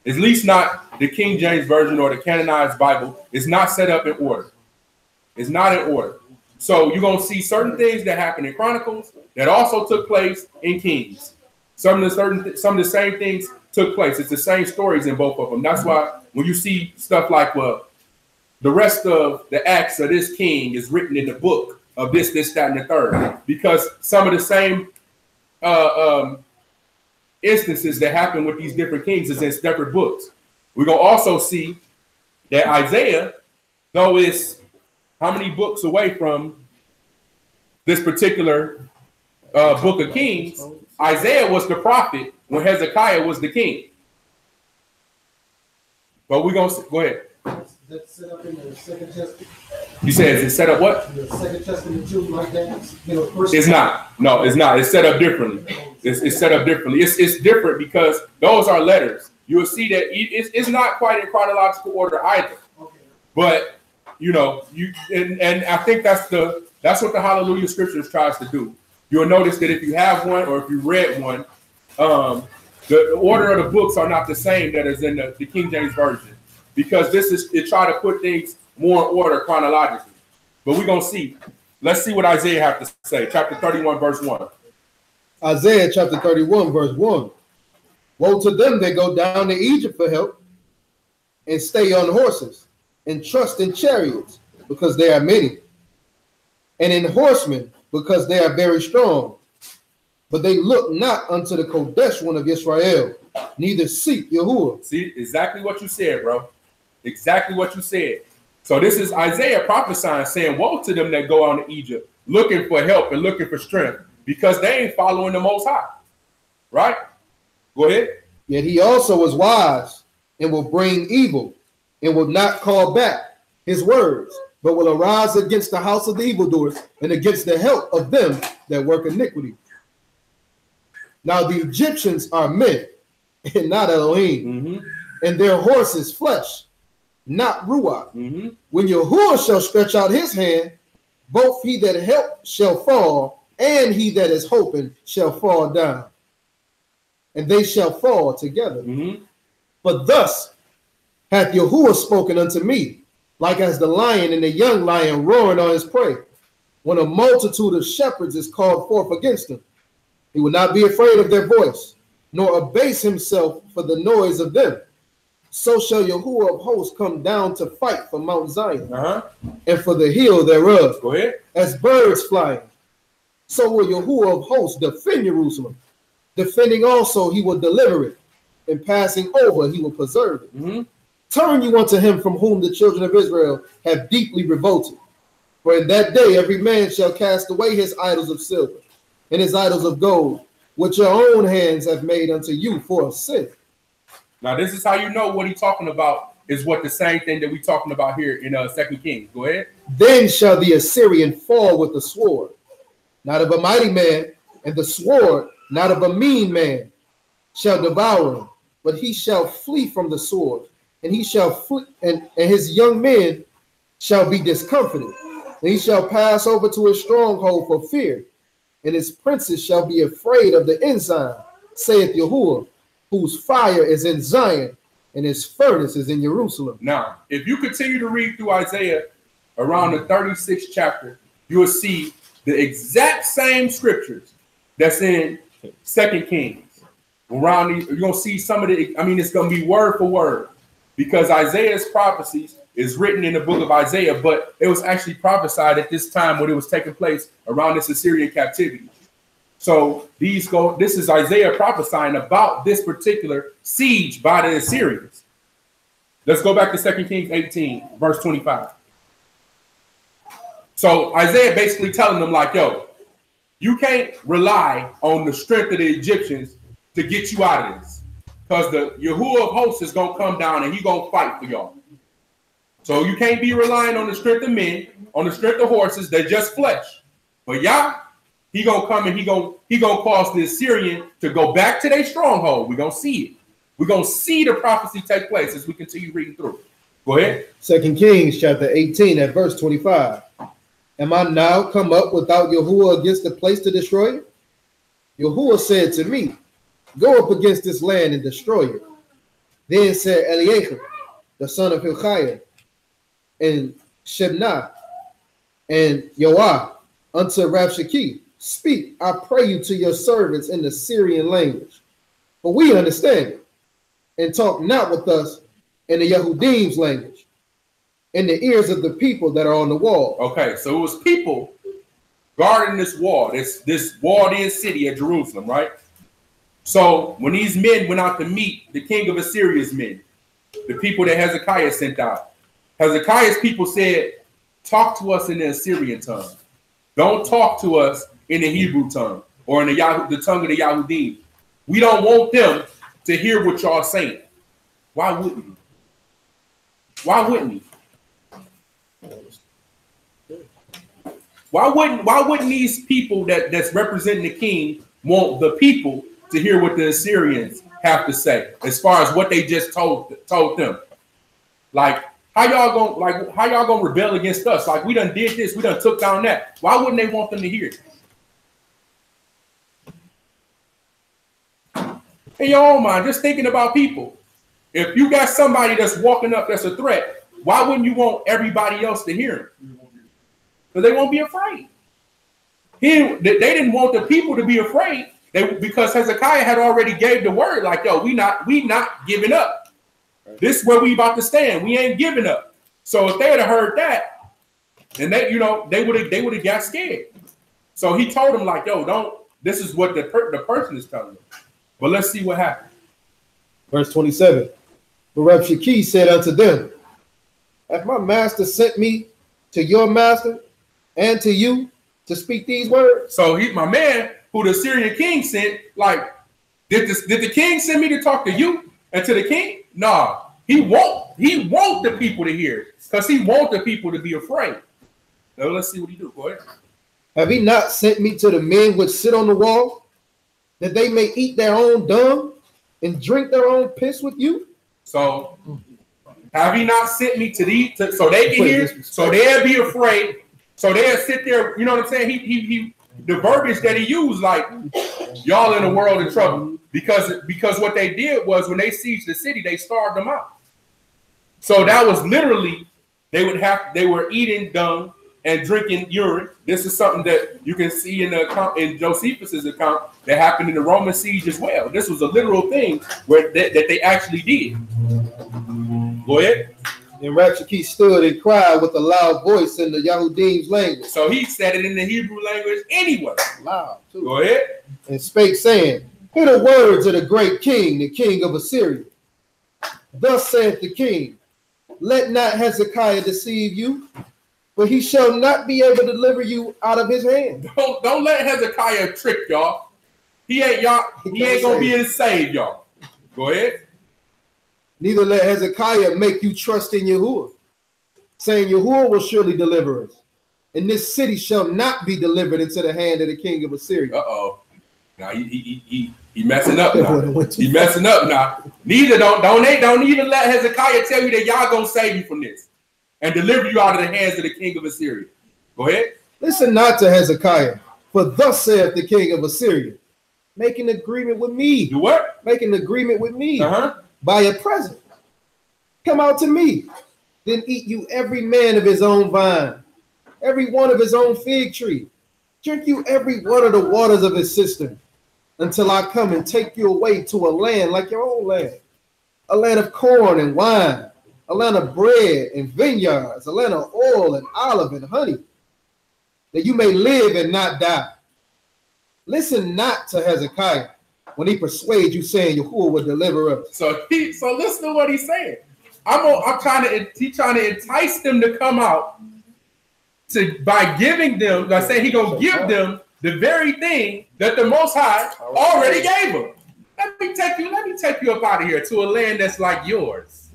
At least not the King James Version or the canonized Bible. It's not set up in order. It's not in order. So you're going to see certain things that happen in Chronicles that also took place in Kings. Some of the same things took place. It's the same stories in both of them. That's why when you see stuff like, well, the rest of the acts of this king is written in the book of this, that, and the third, because some of the same instances that happen with these different kings is in separate books. We're going to also see that Isaiah, though it's how many books away from this particular book of Kings, Isaiah was the prophet when Hezekiah was the king. But we're going to go ahead. That's set up in the Second Testament. You said it's set up what? The Second Testament too, like that. It's not. No, it's not. It's set up differently. It's set up differently. It's different because those are letters. You will see that it's not quite in chronological order either. Okay. But you know, and I think that's the That's what the Hallelujah Scriptures tries to do. You'll notice that if you have one or if you read one, the order of the books are not the same that is in the King James Version, because it try to put things more in order chronologically. But we're going to see. Let's see what Isaiah have to say. Chapter 31, verse 1. Isaiah chapter 31, verse 1. Woe to them that go down to Egypt for help, and stay on horses, and trust in chariots, because they are many, and in horsemen, because they are very strong. But they look not unto the Kodesh one of Israel, neither seek Yahuwah. See, exactly what you said, bro. Exactly what you said. So this is Isaiah prophesying, saying, woe to them that go on to Egypt, looking for help and looking for strength, because they ain't following the Most High. Right? Go ahead. Yet he also was wise, and will bring evil, and will not call back his words, but will arise against the house of the evildoers, and against the help of them that work iniquity. Now the Egyptians are men, and not Elohim, and their horses flesh, not Ruach. When Yahuwah shall stretch out his hand, both he that helped shall fall, and he that is hoping shall fall down, and they shall fall together. But thus hath Yahuwah spoken unto me, like as the lion and the young lion roaring on his prey, when a multitude of shepherds is called forth against him. He will not be afraid of their voice, nor abase himself for the noise of them. So shall Yahuwah of hosts come down to fight for Mount Zion, and for the hill thereof. Go ahead. As birds flying, so will Yahuwah of hosts defend Jerusalem. Defending also he will deliver it, and passing over he will preserve it. Turn you unto him from whom the children of Israel have deeply revolted. For in that day every man shall cast away his idols of silver, and his idols of gold, which your own hands have made unto you for a sin. Now, this is how you know what he's talking about is what the same thing that we're talking about here in 2 Kings. Go ahead. Then shall the Assyrian fall with the sword, not of a mighty man, and the sword not of a mean man shall devour him, but he shall flee from the sword, and he shall flee, and his young men shall be discomfited, and he shall pass over to his stronghold for fear, and his princes shall be afraid of the ensign, saith Yahuwah, whose fire is in Zion, and his furnace is in Jerusalem. Now, if you continue to read through Isaiah around the 36th chapter, you will see the exact same scriptures that's in 2 Kings. Around these, you're going to see some of the, it's going to be word for word, because Isaiah's prophecies is written in the book of Isaiah, but it was actually prophesied at this time when it was taking place around this Assyrian captivity. So this is Isaiah prophesying about this particular siege by the Assyrians. Let's go back to 2 Kings 18, verse 25. So Isaiah basically telling them like, yo, you can't rely on the strength of the Egyptians to get you out of this, because the Yahuwah of hosts is going to come down and he's going to fight for y'all. So you can't be relying on the strength of men, on the strength of horses. They're just flesh. But Yah, he gonna come and he gonna cause the Assyrian to go back to their stronghold. We're gonna see it. We're gonna see the prophecy take place as we continue reading through. Go ahead. 2 Kings chapter 18 at verse 25. Am I now come up without Yahuwah against the place to destroy it? Yahuwah said to me, go up against this land and destroy it. Then said Eliakim, the son of Hezekiah, and Shebna, and Yoah unto Rabshakeh, speak, I pray you, to your servants in the Syrian language, for we understand it, and talk not with us in the Yehudim's language, in the ears of the people that are on the wall. Okay, so it was people guarding this wall, this walled-in city at Jerusalem, right? So when these men went out to meet the king of Assyria's men, the people that Hezekiah sent out, Hezekiah's people said, talk to us in the Assyrian tongue. Don't talk to us in the Hebrew tongue or in the tongue of the Yahudim. We don't want them to hear what y'all saying. Why wouldn't he? Why wouldn't he? Why wouldn't these people that's representing the king want the people to hear what the Assyrians have to say as far as what they just told them? Like, How y'all gonna rebel against us? Like, we done did this, we done took down that. Why wouldn't they want them to hear it? In your own mind, just thinking about people. If you got somebody that's walking up that's a threat, why wouldn't you want everybody else to hear him? Because they won't be afraid. They didn't want the people to be afraid. Because Hezekiah had already gave the word, like, yo, we not giving up. This is where we about to stand. We ain't giving up. So if they had heard that, then they would have got scared. So he told them, like, yo, don't. This is what the person is telling them. But let's see what happened. Verse 27. But Rabshakeh said unto them, hath my master sent me to your master and to you to speak these words? So my man, who the Assyrian king sent, like, did the king send me to talk to you and to the king? Nah, he won't the people to hear, because he want the people to be afraid. Now let's see what he do. Go ahead. Have he not sent me to the men which sit on the wall, that they may eat their own dung and drink their own piss with you? So have he not sent me to these so they can hear, so they'll be afraid, so they'll sit there, you know what I'm saying? He the verbiage that he used, like, y'all in the world in trouble, because what they did was, when they sieged the city, they starved them out. So that was literally, they were eating dung and drinking urine. This is something that you can see in Josephus's account that happened in the Roman siege as well. This was a literal thing that they actually did. Go ahead. And Rabshakeh stood and cried with a loud voice in the Yahudim's language. So he said it in the Hebrew language anyway. Loud, too. Go ahead. And spake, saying, hear the words of the great king, the king of Assyria. Thus saith the king, let not Hezekiah deceive you, for he shall not be able to deliver you out of his hand. Don't let Hezekiah trick y'all. He ain't gonna be able to save y'all. Go ahead. Neither let Hezekiah make you trust in Yahuwah, saying Yahuwah will surely deliver us, and this city shall not be delivered into the hand of the king of Assyria. Uh-oh. Now he messing up now. He messing up now. Neither don't even let Hezekiah tell you that y'all gonna save you from this and deliver you out of the hands of the king of Assyria. Go ahead. Listen not to Hezekiah, for thus saith the king of Assyria, make an agreement with me. Do what? Make an agreement with me. Uh-huh. By a present. Come out to me. Then eat you every man of his own vine, every one of his own fig tree. Drink you every one of the waters of his cistern, until I come and take you away to a land like your own land, a land of corn and wine, a land of bread and vineyards, a land of oil and olive and honey, that you may live and not die. Listen not to Hezekiah when he persuades you, saying Yahuwah will deliver us. So listen to what he's saying. He's trying to entice them to come out by giving them, like say he gonna give them the very thing that the Most High already gave them. Let me take you up out of here to a land that's like yours,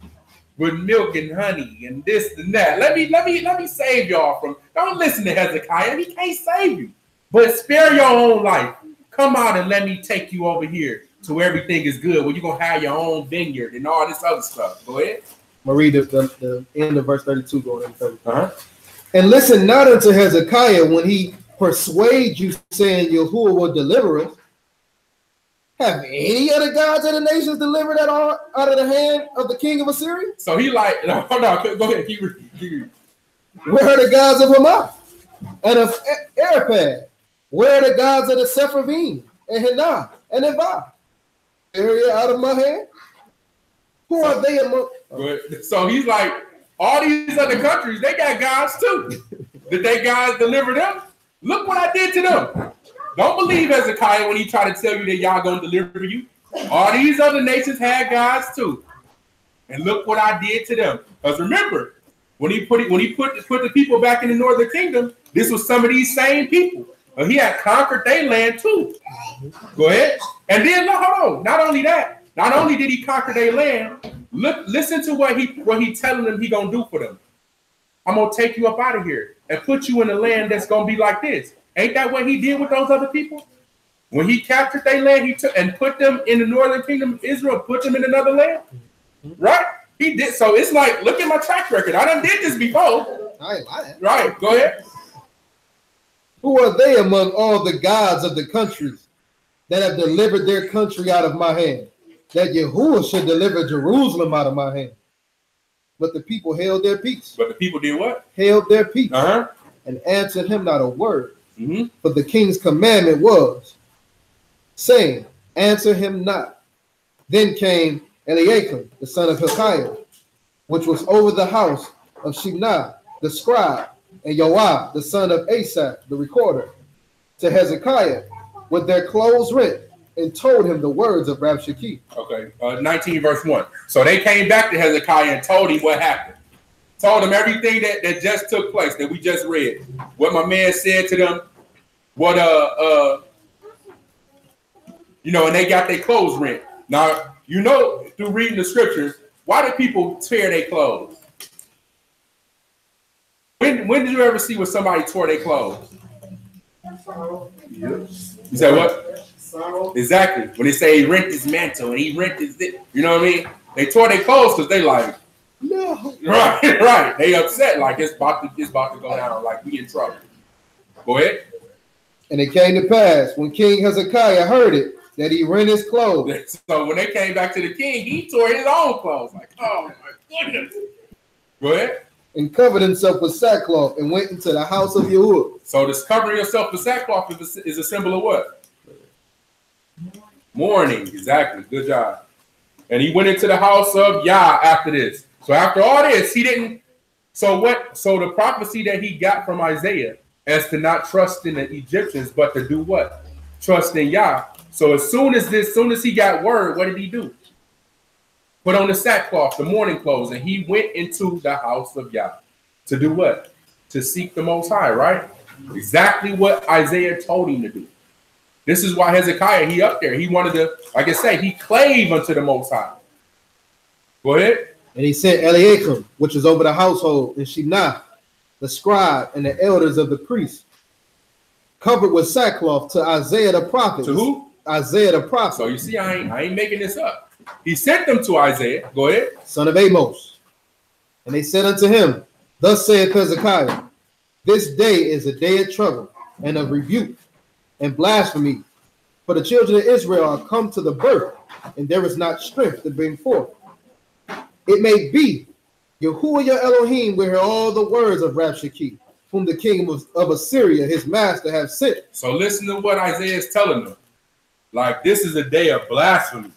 with milk and honey and this and that. Let me save y'all from. Don't listen to Hezekiah. He can't save you, but spare your own life. Come out and let me take you over here to where everything is good, where you're going to have your own vineyard and all this other stuff. Go ahead. I'm going to read the end of verse 32 going into 33. Uh-huh. And listen not unto Hezekiah when he persuades you, saying Yahuwah will deliver us. Have any of the gods of the nations delivered at all out of the hand of the king of Assyria? So he like, hold on, go ahead. Keep reading. Where are the gods of Hamath and of Arpad? Where are the gods of the Sepharvaim and Hinah and Ivah? Area out of my hand? Who are they among? So he's like, all these other countries, they got gods too. Did they gods deliver them? Look what I did to them. Don't believe Hezekiah when he try to tell you that y'all gonna deliver you. All these other nations had gods too. And look what I did to them. Because remember, when he put the people back in the northern kingdom, this was some of these same people. He had conquered their land too. Go ahead. And then hold on. Not only that, not only did he conquer their land, listen to what he telling them he gonna do for them. I'm gonna take you up out of here and put you in a land that's gonna be like this. Ain't that what he did with those other people? When he captured their land, he took and put them in the northern kingdom of Israel, put them in another land. Right? He did. So it's like, look in my track record. I done did this before. I ain't lying. Right, go ahead. Who are they among all the gods of the countries that have delivered their country out of my hand, that Yahuwah should deliver Jerusalem out of my hand? But the people held their peace. But the people did what? Held their peace. Uh-huh. And answered him not a word. Mm-hmm. For the king's commandment was, saying, answer him not. Then came Eliakim, the son of Hilkiah, which was over the house of Shimnah, the scribe, and Joab, the son of Asaph, the recorder, to Hezekiah with their clothes rent, and told him the words of Rabshakeh. Okay, 19 verse 1. So they came back to Hezekiah and told him what happened. Told him everything that just took place, that we just read. What my man said to them, what and they got their clothes rent. Now, through reading the scriptures, why do people tear their clothes? When did you ever see when somebody tore their clothes? You said what? Exactly. When they say he rent his mantle and he rent his, you know what I mean? They tore their clothes because they like, no. Right. They upset like it's about to go down, like we in trouble. Go ahead. And it came to pass when King Hezekiah heard it that he rent his clothes. So when they came back to the king, he tore his own clothes. Like, oh my goodness. Go ahead. And covered himself with sackcloth and went into the house of Yahuwah. So this covering yourself with sackcloth is a symbol of what? Mourning. Exactly. Good job. And he went into the house of Yah after this. So after all this, he didn't. So what? So the prophecy that he got from Isaiah as to not trust in the Egyptians, but to do what? Trust in Yah. So as soon as he got word, what did he do? Put on the sackcloth, the mourning clothes, and he went into the house of Yah. To do what? To seek the Most High, right? Exactly what Isaiah told him to do. This is why Hezekiah, he up there. He wanted to, like I say, he clave unto the Most High. Go ahead. And he sent Eliakim, which is over the household, and Shimnah, the scribe, and the elders of the priests, covered with sackcloth to Isaiah the prophet. To who? Isaiah the prophet. So you see, I ain't making this up. He sent them to Isaiah. Go ahead. Son of Amos. And they said unto him, thus saith Hezekiah, this day is a day of trouble and of rebuke and blasphemy. For the children of Israel are come to the birth, and there is not strength to bring forth. It may be, Yahuwah your Elohim will hear all the words of Rabshakeh, whom the king of Assyria, his master, have sent. So listen to what Isaiah is telling them. Like, this is a day of blasphemy,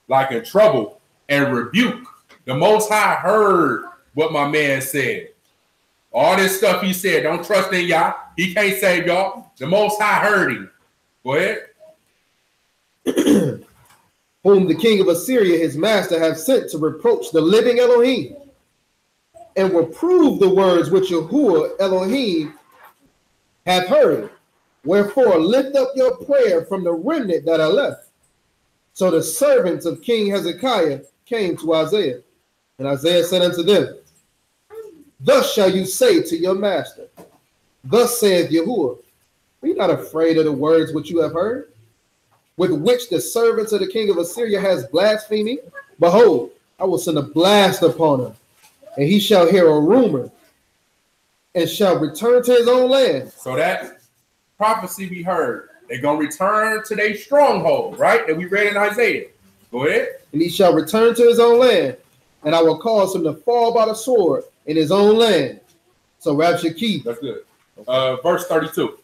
like in trouble and rebuke. The Most High heard what my man said. All this stuff he said, don't trust in Yah. He can't save y'all. The Most High heard him. Go ahead. Whom the king of Assyria, his master, have sent to reproach the living Elohim, and will prove the words which Yahuwah Elohim hath heard. Wherefore lift up your prayer from the remnant that are left. So the servants of King Hezekiah came to Isaiah, and Isaiah said unto them, thus shall you say to your master, thus saith Yahuwah, be not afraid of the words which you have heard, with which the servants of the king of Assyria has blasphemed. Behold, I will send a blast upon him, and he shall hear a rumor, and shall return to his own land. So that prophecy we heard, they're going to return to their stronghold, right? That we read in Isaiah. Go ahead. And he shall return to his own land, and I will cause him to fall by the sword in his own land. So Rabshakeh. That's good. Verse 32.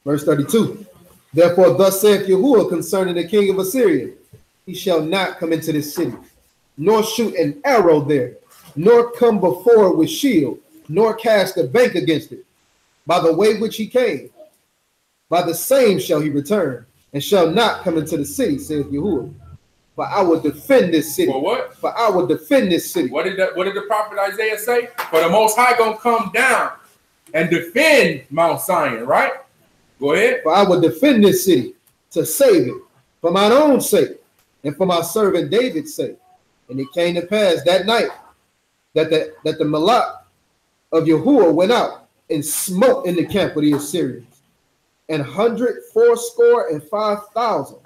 Verse 32. Therefore, thus saith Yahuwah concerning the king of Assyria, he shall not come into this city, nor shoot an arrow there, nor come before it with shield, nor cast a bank against it. By the way which he came, by the same shall he return, and shall not come into the city, saith Yahuwah. For I will defend this city. For what? For I will defend this city. What did the prophet Isaiah say? For the Most High gonna come down and defend Mount Zion, right? Go ahead. For I will defend this city to save it for mine own sake and for my servant David's sake. And it came to pass that night that the Malach of Yahuwah went out and smote in the camp of the Assyrians, and 184,500,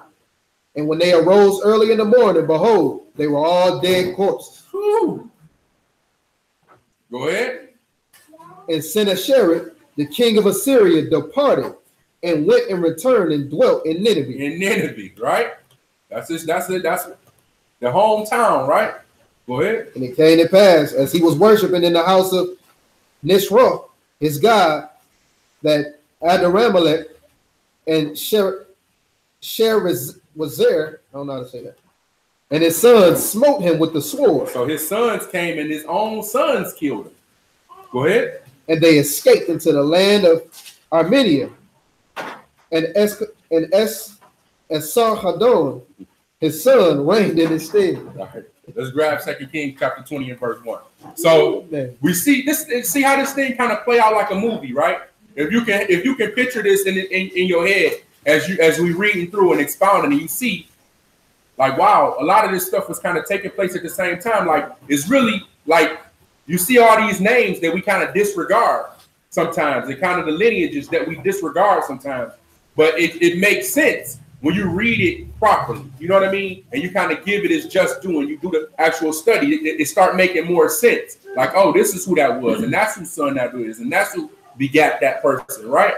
And when they arose early in the morning, behold, they were all dead corpses. Whew. Go ahead. And Sennacherib, the king of Assyria, departed and went and returned and dwelt in Nineveh. In Nineveh, right? That's it. That's it. That's the hometown, right? Go ahead. And it came to pass, as he was worshiping in the house of Nisroch, his god, that Adaramelech and Sherezer, I don't know how to say that, and his sons smote him with the sword. So his sons came and his own sons killed him. Go ahead. And they escaped into the land of Armenia. And Esarhaddon, his son, reigned in his stead. All right. Let's grab 2 Kings chapter 20 and verse 1. So we see this. See how this thing kind of play out like a movie, right? If you can picture this in your head as we reading through and expounding, and you see, like, wow, a lot of this stuff was kind of taking place at the same time. Like, it's really like you see all these names that we kind of disregard sometimes, and kind of the lineages that we disregard sometimes. But it makes sense when you read it properly. You know what I mean? And you kind of give it its just due, and you do the actual study. It start making more sense. Like, oh, this is who that was, and that's whose son that is, and that's who begat that person, right?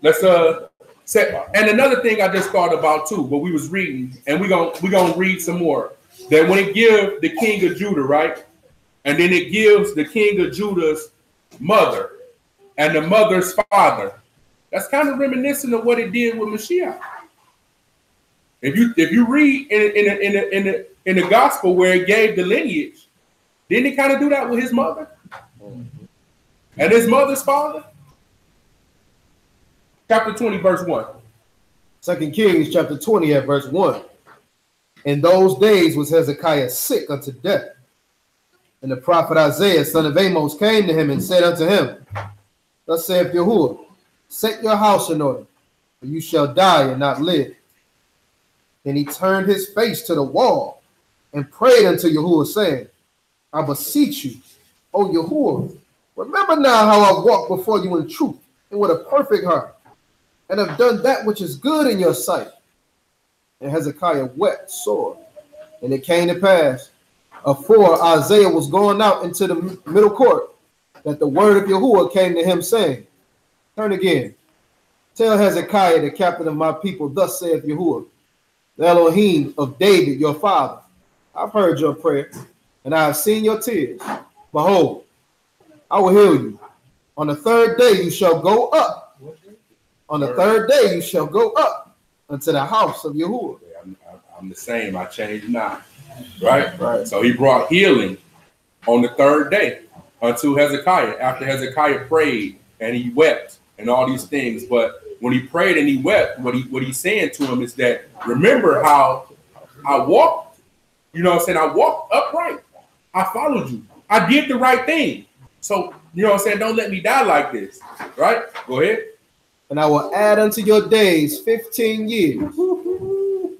Let's say, and another thing I just thought about too, what we was reading, and we're gonna read some more. That when it gives the king of Judah, right, and then it gives the king of Judah's mother and the mother's father. That's kind of reminiscent of what it did with Mashiach. If you read in the gospel where it gave the lineage, didn't it kind of do that with his mother and his mother's father? Chapter 20, verse 1. 2 Kings chapter 20 at verse 1. In those days was Hezekiah sick unto death. And the prophet Isaiah, son of Amos, came to him and said unto him, Thus saith Yahuwah, set your house in order, for you shall die and not live. Then he turned his face to the wall and prayed unto Yahuwah, saying, I beseech you, O Yahuwah, remember now how I walked before you in truth and with a perfect heart, and have done that which is good in your sight. And Hezekiah wept sore. And it came to pass, afore Isaiah was going out into the middle court, that the word of Yahuwah came to him, saying, Turn again. Tell Hezekiah, the captain of my people, thus saith Yahuwah, the Elohim of David, your father. I've heard your prayer, and I have seen your tears. Behold, I will heal you. On the third day you shall go up. On the third day you shall go up unto the house of Yahuwah. I'm the same. I changed not. Right? So he brought healing on the third day unto Hezekiah, after Hezekiah prayed and he wept and all these things. But when he prayed and he wept, what he's saying to him is that, remember how I walked, you know what I'm saying? I walked upright. I followed you. I did the right thing. So, you know what I'm saying? Don't let me die like this. Right? Go ahead. And I will add unto your days 15 years,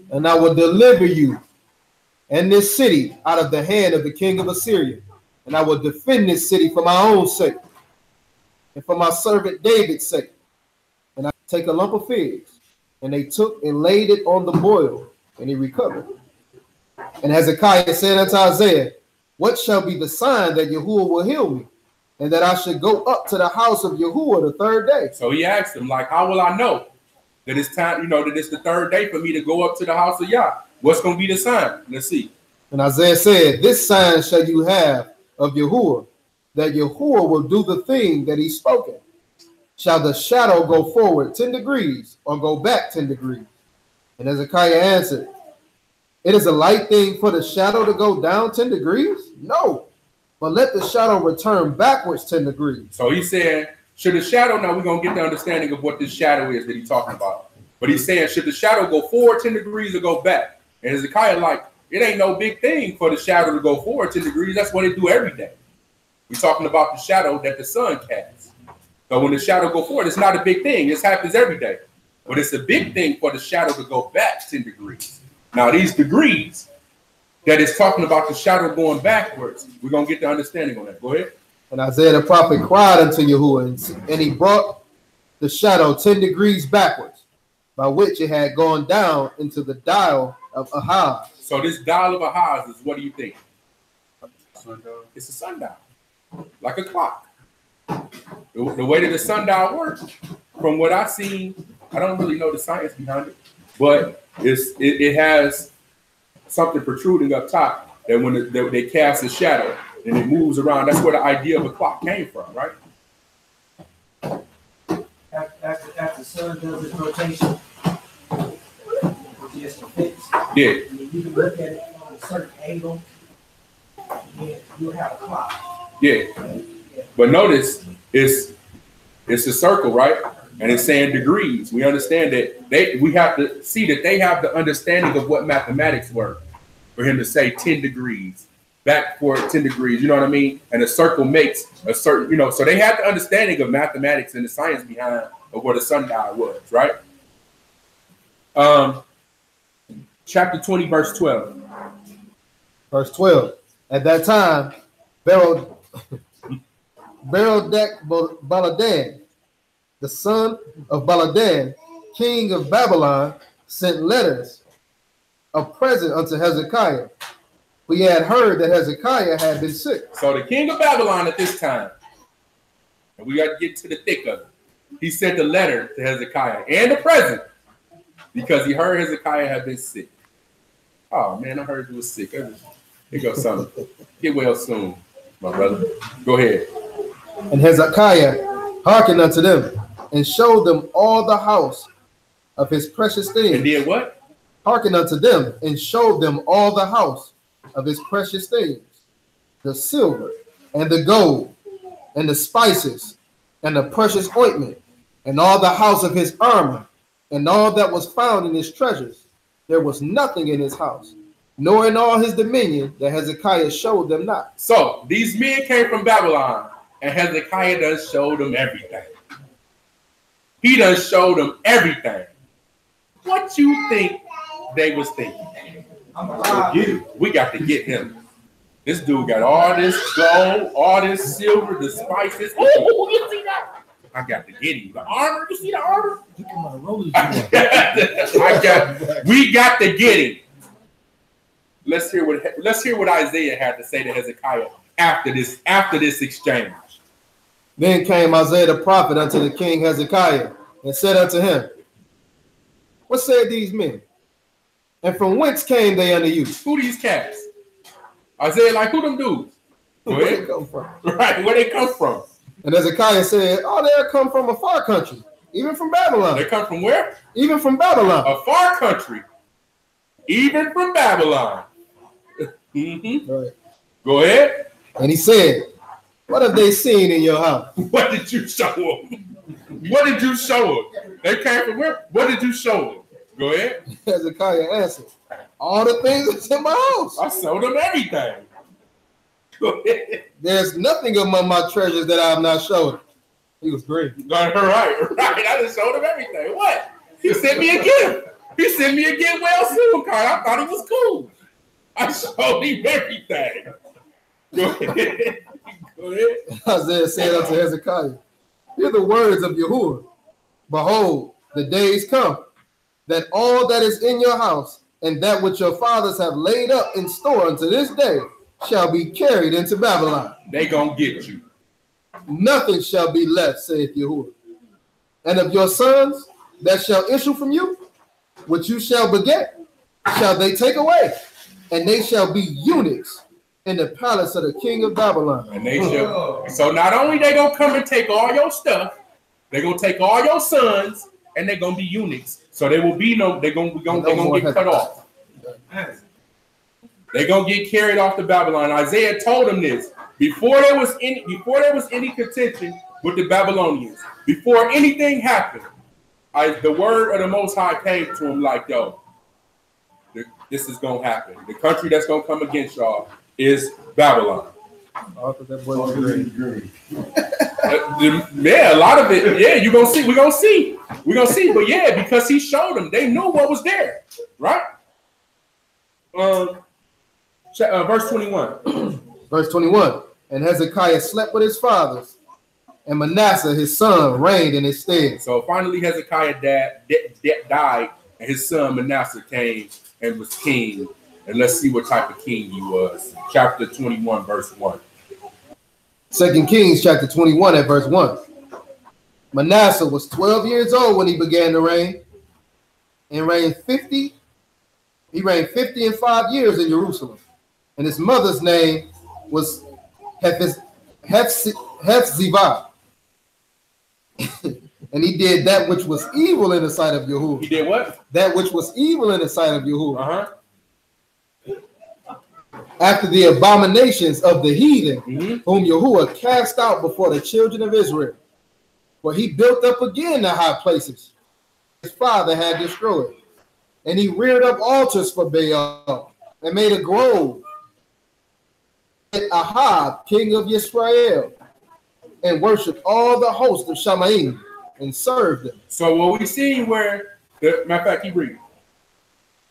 and I will deliver you and this city out of the hand of the king of Assyria. And I will defend this city for my own sake and for my servant David's sake. And I take a lump of figs, and they took and laid it on the boil, and he recovered. And Hezekiah said unto Isaiah, What shall be the sign that Yahuwah will heal me, and that I should go up to the house of Yahuwah the third day? So he asked him, like, how will I know that it's time, you know, that it's the third day for me to go up to the house of Yah? What's going to be the sign? Let's see. And Isaiah said, This sign shall you have of Yahuwah, that Yahuwah will do the thing that he's spoken. Shall the shadow go forward 10 degrees or go back 10 degrees? And Hezekiah answered, It is a light thing for the shadow to go down 10 degrees? No, but let the shadow return backwards 10 degrees. So he's saying, should the shadow, now we're going to get the understanding of what this shadow is that he's talking about. But he's saying, should the shadow go forward 10 degrees or go back? And Hezekiah, like, it ain't no big thing for the shadow to go forward 10 degrees. That's what it do every day. We're talking about the shadow that the sun casts. So when the shadow go forward, it's not a big thing. This happens every day. But it's a big thing for the shadow to go back 10 degrees. Now, these degrees that is talking about the shadow going backwards, we're going to get the understanding on that. Go ahead. And Isaiah the prophet cried unto Yahuwah, and he brought the shadow 10 degrees backwards. by which it had gone down into the dial of Ahaz. So this dial of Ahaz is, what do you think? It's a sundial, like a clock. The way that the sundial works, from what I've seen, I don't really know the science behind it, but it has something protruding up top that when they cast a shadow and it moves around, that's where the idea of a clock came from, right? After the sun does its rotation, it just fits. Yeah. And if you can look at it from a certain angle, then you'll have a clock. Yeah. But notice it's a circle, right? And it's saying degrees. We understand that we have to see that they have the understanding of what mathematics were for him to say 10 degrees, back for 10 degrees, you know what I mean? And a circle makes a certain, you know, so they had the understanding of mathematics and the science behind of what a sundial was, right? Chapter 20, verse 12. Verse 12. At that time, Baladan, the son of Baladan, king of Babylon, sent letters of present unto Hezekiah. We had heard that Hezekiah had been sick. So the king of Babylon at this time, and we got to get to the thick of it, he sent a letter to Hezekiah and a present because he heard Hezekiah had been sick. Oh man, I heard you was sick. Here goes something. Get well soon, my brother. Go ahead. And Hezekiah hearkened unto them and showed them all the house of his precious things. And did what? Hearkened unto them and showed them all the house of his precious things, the silver and the gold and the spices and the precious ointment and all the house of his armor and all that was found in his treasures. There was nothing in his house, nor in all his dominion, that Hezekiah showed them not. So these men came from Babylon, and Hezekiah done showed them everything. He done showed them everything. What you think they was thinking? We got to get him. This dude got all this gold, all this silver, the spices. Oh, you see that? I got to get him. The armor, you see the armor? Look at my rollers. We got to get him. Let's hear what Isaiah had to say to Hezekiah after this exchange. Then came Isaiah the prophet unto the king Hezekiah and said unto him, what said these men? And from whence came they unto you? Who these cats? Isaiah, like, who them dudes? Where they come from? Right, where they come from? And Hezekiah said, oh, they come from a far country, even from Babylon. They come from where? Even from Babylon. A far country. Even from Babylon. Mm-hmm. Right. Go ahead. And he said, what have they seen in your house? What did you show them? What did you show them? They came from where? What did you show them? Go ahead. Hezekiah answered, all the things that's in my house. I showed them everything. Go ahead. There's nothing among my treasures that I have not showed. He was great. Right. I just showed him everything. What? He sent me a gift. He sent me a get well soon card. I thought it was cool. I showed him everything. Go ahead. Go ahead. Isaiah said unto Hezekiah, hear the words of Yahuwah. Behold, the days come, that all that is in your house, and that which your fathers have laid up in store unto this day, shall be carried into Babylon. They gonna get you. Nothing shall be left, saith Yahuwah. And of your sons that shall issue from you, which you shall beget, shall they take away, and they shall be eunuchs in the palace of the king of Babylon. And they shall. So not only they gonna come and take all your stuff, they gonna take all your sons, and they're gonna be eunuchs. So there will be no. They're gonna get cut off. They're gonna get carried off to Babylon. Isaiah told them this before there was any contention with the Babylonians. Before anything happened, the word of the Most High came to him like, "Yo, this is gonna happen. The country that's gonna come against y'all is Babylon." Yeah, a lot of it. Yeah, you're gonna see. We're gonna see. But yeah, because he showed them, they knew what was there, right? Verse 21. Verse 21. And Hezekiah slept with his fathers, And Manasseh, his son, reigned in his stead. So finally Hezekiah died, and his son Manasseh came and was king. And let's see what type of king he was. Chapter 21, verse 1. 2 Kings chapter 21 at verse 1. Manasseh was 12 years old when he began to reign, and reigned 50 and 5 years in Jerusalem. And his mother's name was Hephzibah. And he did that which was evil in the sight of Yahuwah. He did what? That which was evil in the sight of Yahuwah. Uh-huh. After the abominations of the heathen, whom Yahuwah cast out before the children of Israel. For he built up again the high places his father had destroyed. And he reared up altars for Baal, and made a grove at Ahab, king of Israel, and worshipped all the host of Shamaim, and served them. So what we see where, matter of fact, keep reading.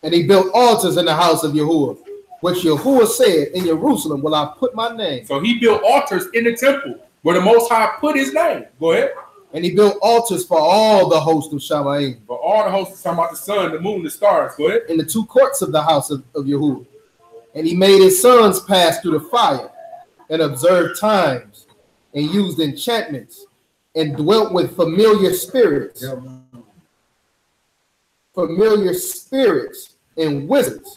And he built altars in the house of Yahuwah, which Yahuwah said, in Jerusalem will I put my name. So he built altars in the temple where the Most High put his name. Go ahead. And he built altars for all the host of Shamaim. For all the hosts, talking about the sun, the moon, the stars. Go ahead. In the two courts of the house of Yahuwah. And he made his sons pass through the fire, and observed times, and used enchantments, and dwelt with familiar spirits. Familiar spirits and wizards.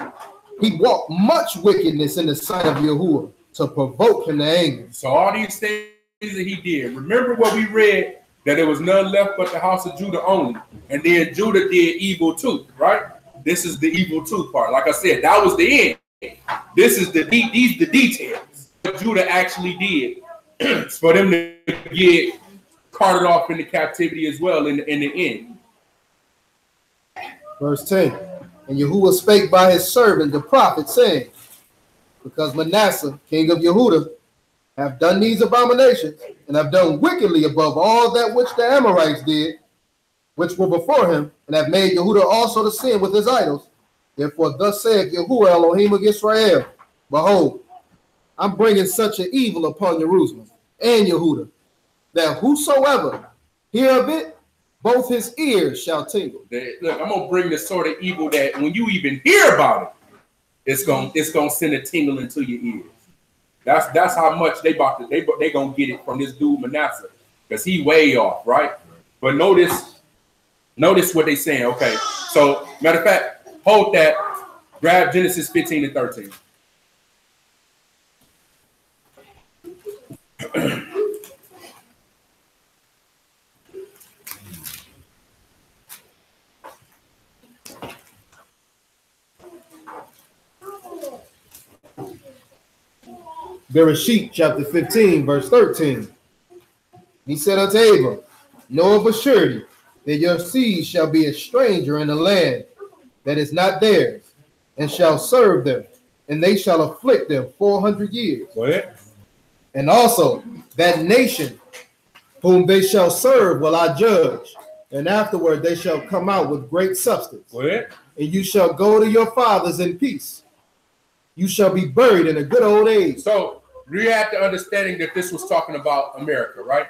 He walked much wickedness in the sight of Yahuwah to provoke him to anger. So all these things that he did. Remember what we read, that there was none left but the house of Judah only. And then Judah did evil too, right? This is the evil too part. Like I said, that was the end. This is the details. What Judah actually did for them to get carted off into captivity as well in the end. Verse 10. And Yahuwah spake by his servant the prophet, saying, because Manasseh, king of Yehudah, have done these abominations, and have done wickedly above all that which the Amorites did, which were before him, and have made Yehudah also to sin with his idols. Therefore thus saith Yahuwah Elohim of Israel, behold, I'm bringing such an evil upon Jerusalem and Yehudah, that whosoever hear of it, both his ears shall tingle. Look, I'm gonna bring this sort of evil that when you even hear about it, it's gonna send a tingle into your ears. That's how much they gonna get it from this dude Manasseh, because he way off, right? But notice what they saying. Okay, so matter of fact, hold that. Grab Genesis 15 and 13. Bereshit chapter 15, verse 13. He said unto Abram, know of a surety that your seed shall be a stranger in a land that is not theirs, and shall serve them, and they shall afflict them 400 years. Go ahead. And also that nation whom they shall serve will I judge, and afterward they shall come out with great substance. Go ahead. And you shall go to your fathers in peace. You shall be buried in a good old age. So we had the understanding that this was talking about America, right?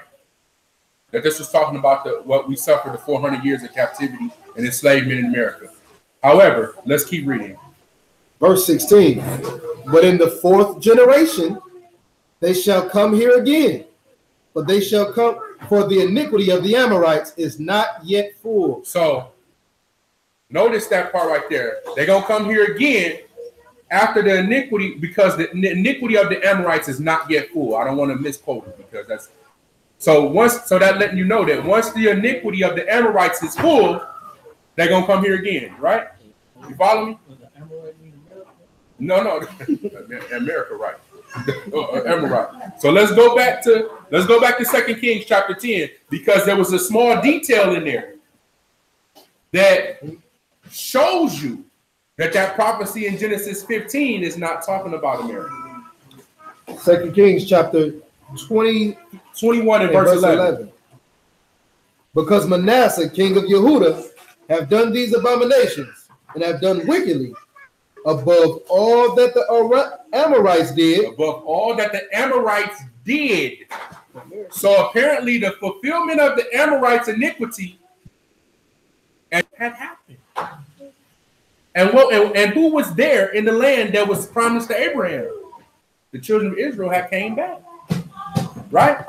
That this was talking about what we suffered, the 400 years of captivity and enslavement in America. However, let's keep reading. Verse 16. But in the fourth generation they shall come here again, but they shall come, for the iniquity of the Amorites is not yet full. So notice that part right there. They're gonna come here again after the iniquity, because the iniquity of the Amorites is not yet full. I don't want to misquote it, because that's so that letting you know that once the iniquity of the Amorites is full, they're gonna come here again, right? You follow me? No, America, right? Amorite. So let's go back to 2 Kings chapter 10, because there was a small detail in there that shows you that prophecy in Genesis 15 is not talking about America. 2 Kings chapter 21 and verse 11. Because Manasseh, king of Yehudah, have done these abominations, and have done wickedly above all that the Amorites did. Above all that the Amorites did. So apparently the fulfillment of the Amorites' iniquity had happened. And who was there in the land that was promised to Abraham? The children of Israel had came back. Right?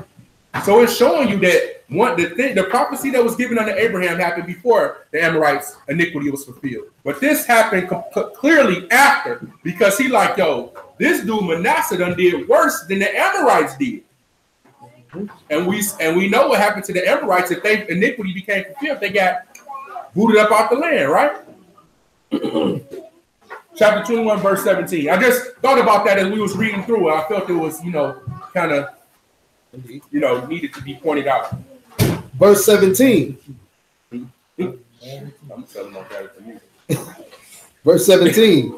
So it's showing you that the prophecy that was given unto Abraham happened before the Amorites' iniquity was fulfilled. But this happened clearly after, because he like, yo, this dude Manasseh done did worse than the Amorites did. And we know what happened to the Amorites. If their iniquity became fulfilled, they got booted up out the land, right? Chapter 21, verse 17. I just thought about that as we was reading through it. I felt it was, kind of, needed to be pointed out. Verse 17. I'm telling my daddy for me. Verse 17.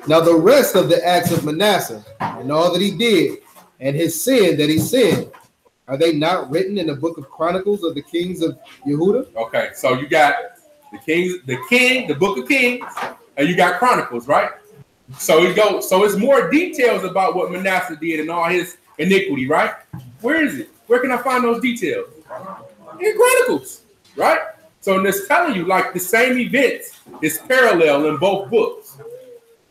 Now the rest of the acts of Manasseh and all that he did and his sin that he sinned, are they not written in the book of Chronicles of the kings of Yehuda? Okay, so you got the book of Kings, and you got Chronicles, right? So it's more details about what Manasseh did and all his iniquity, right? Where is it? Where can I find those details? In Chronicles, right? So it's telling you like the same events is parallel in both books.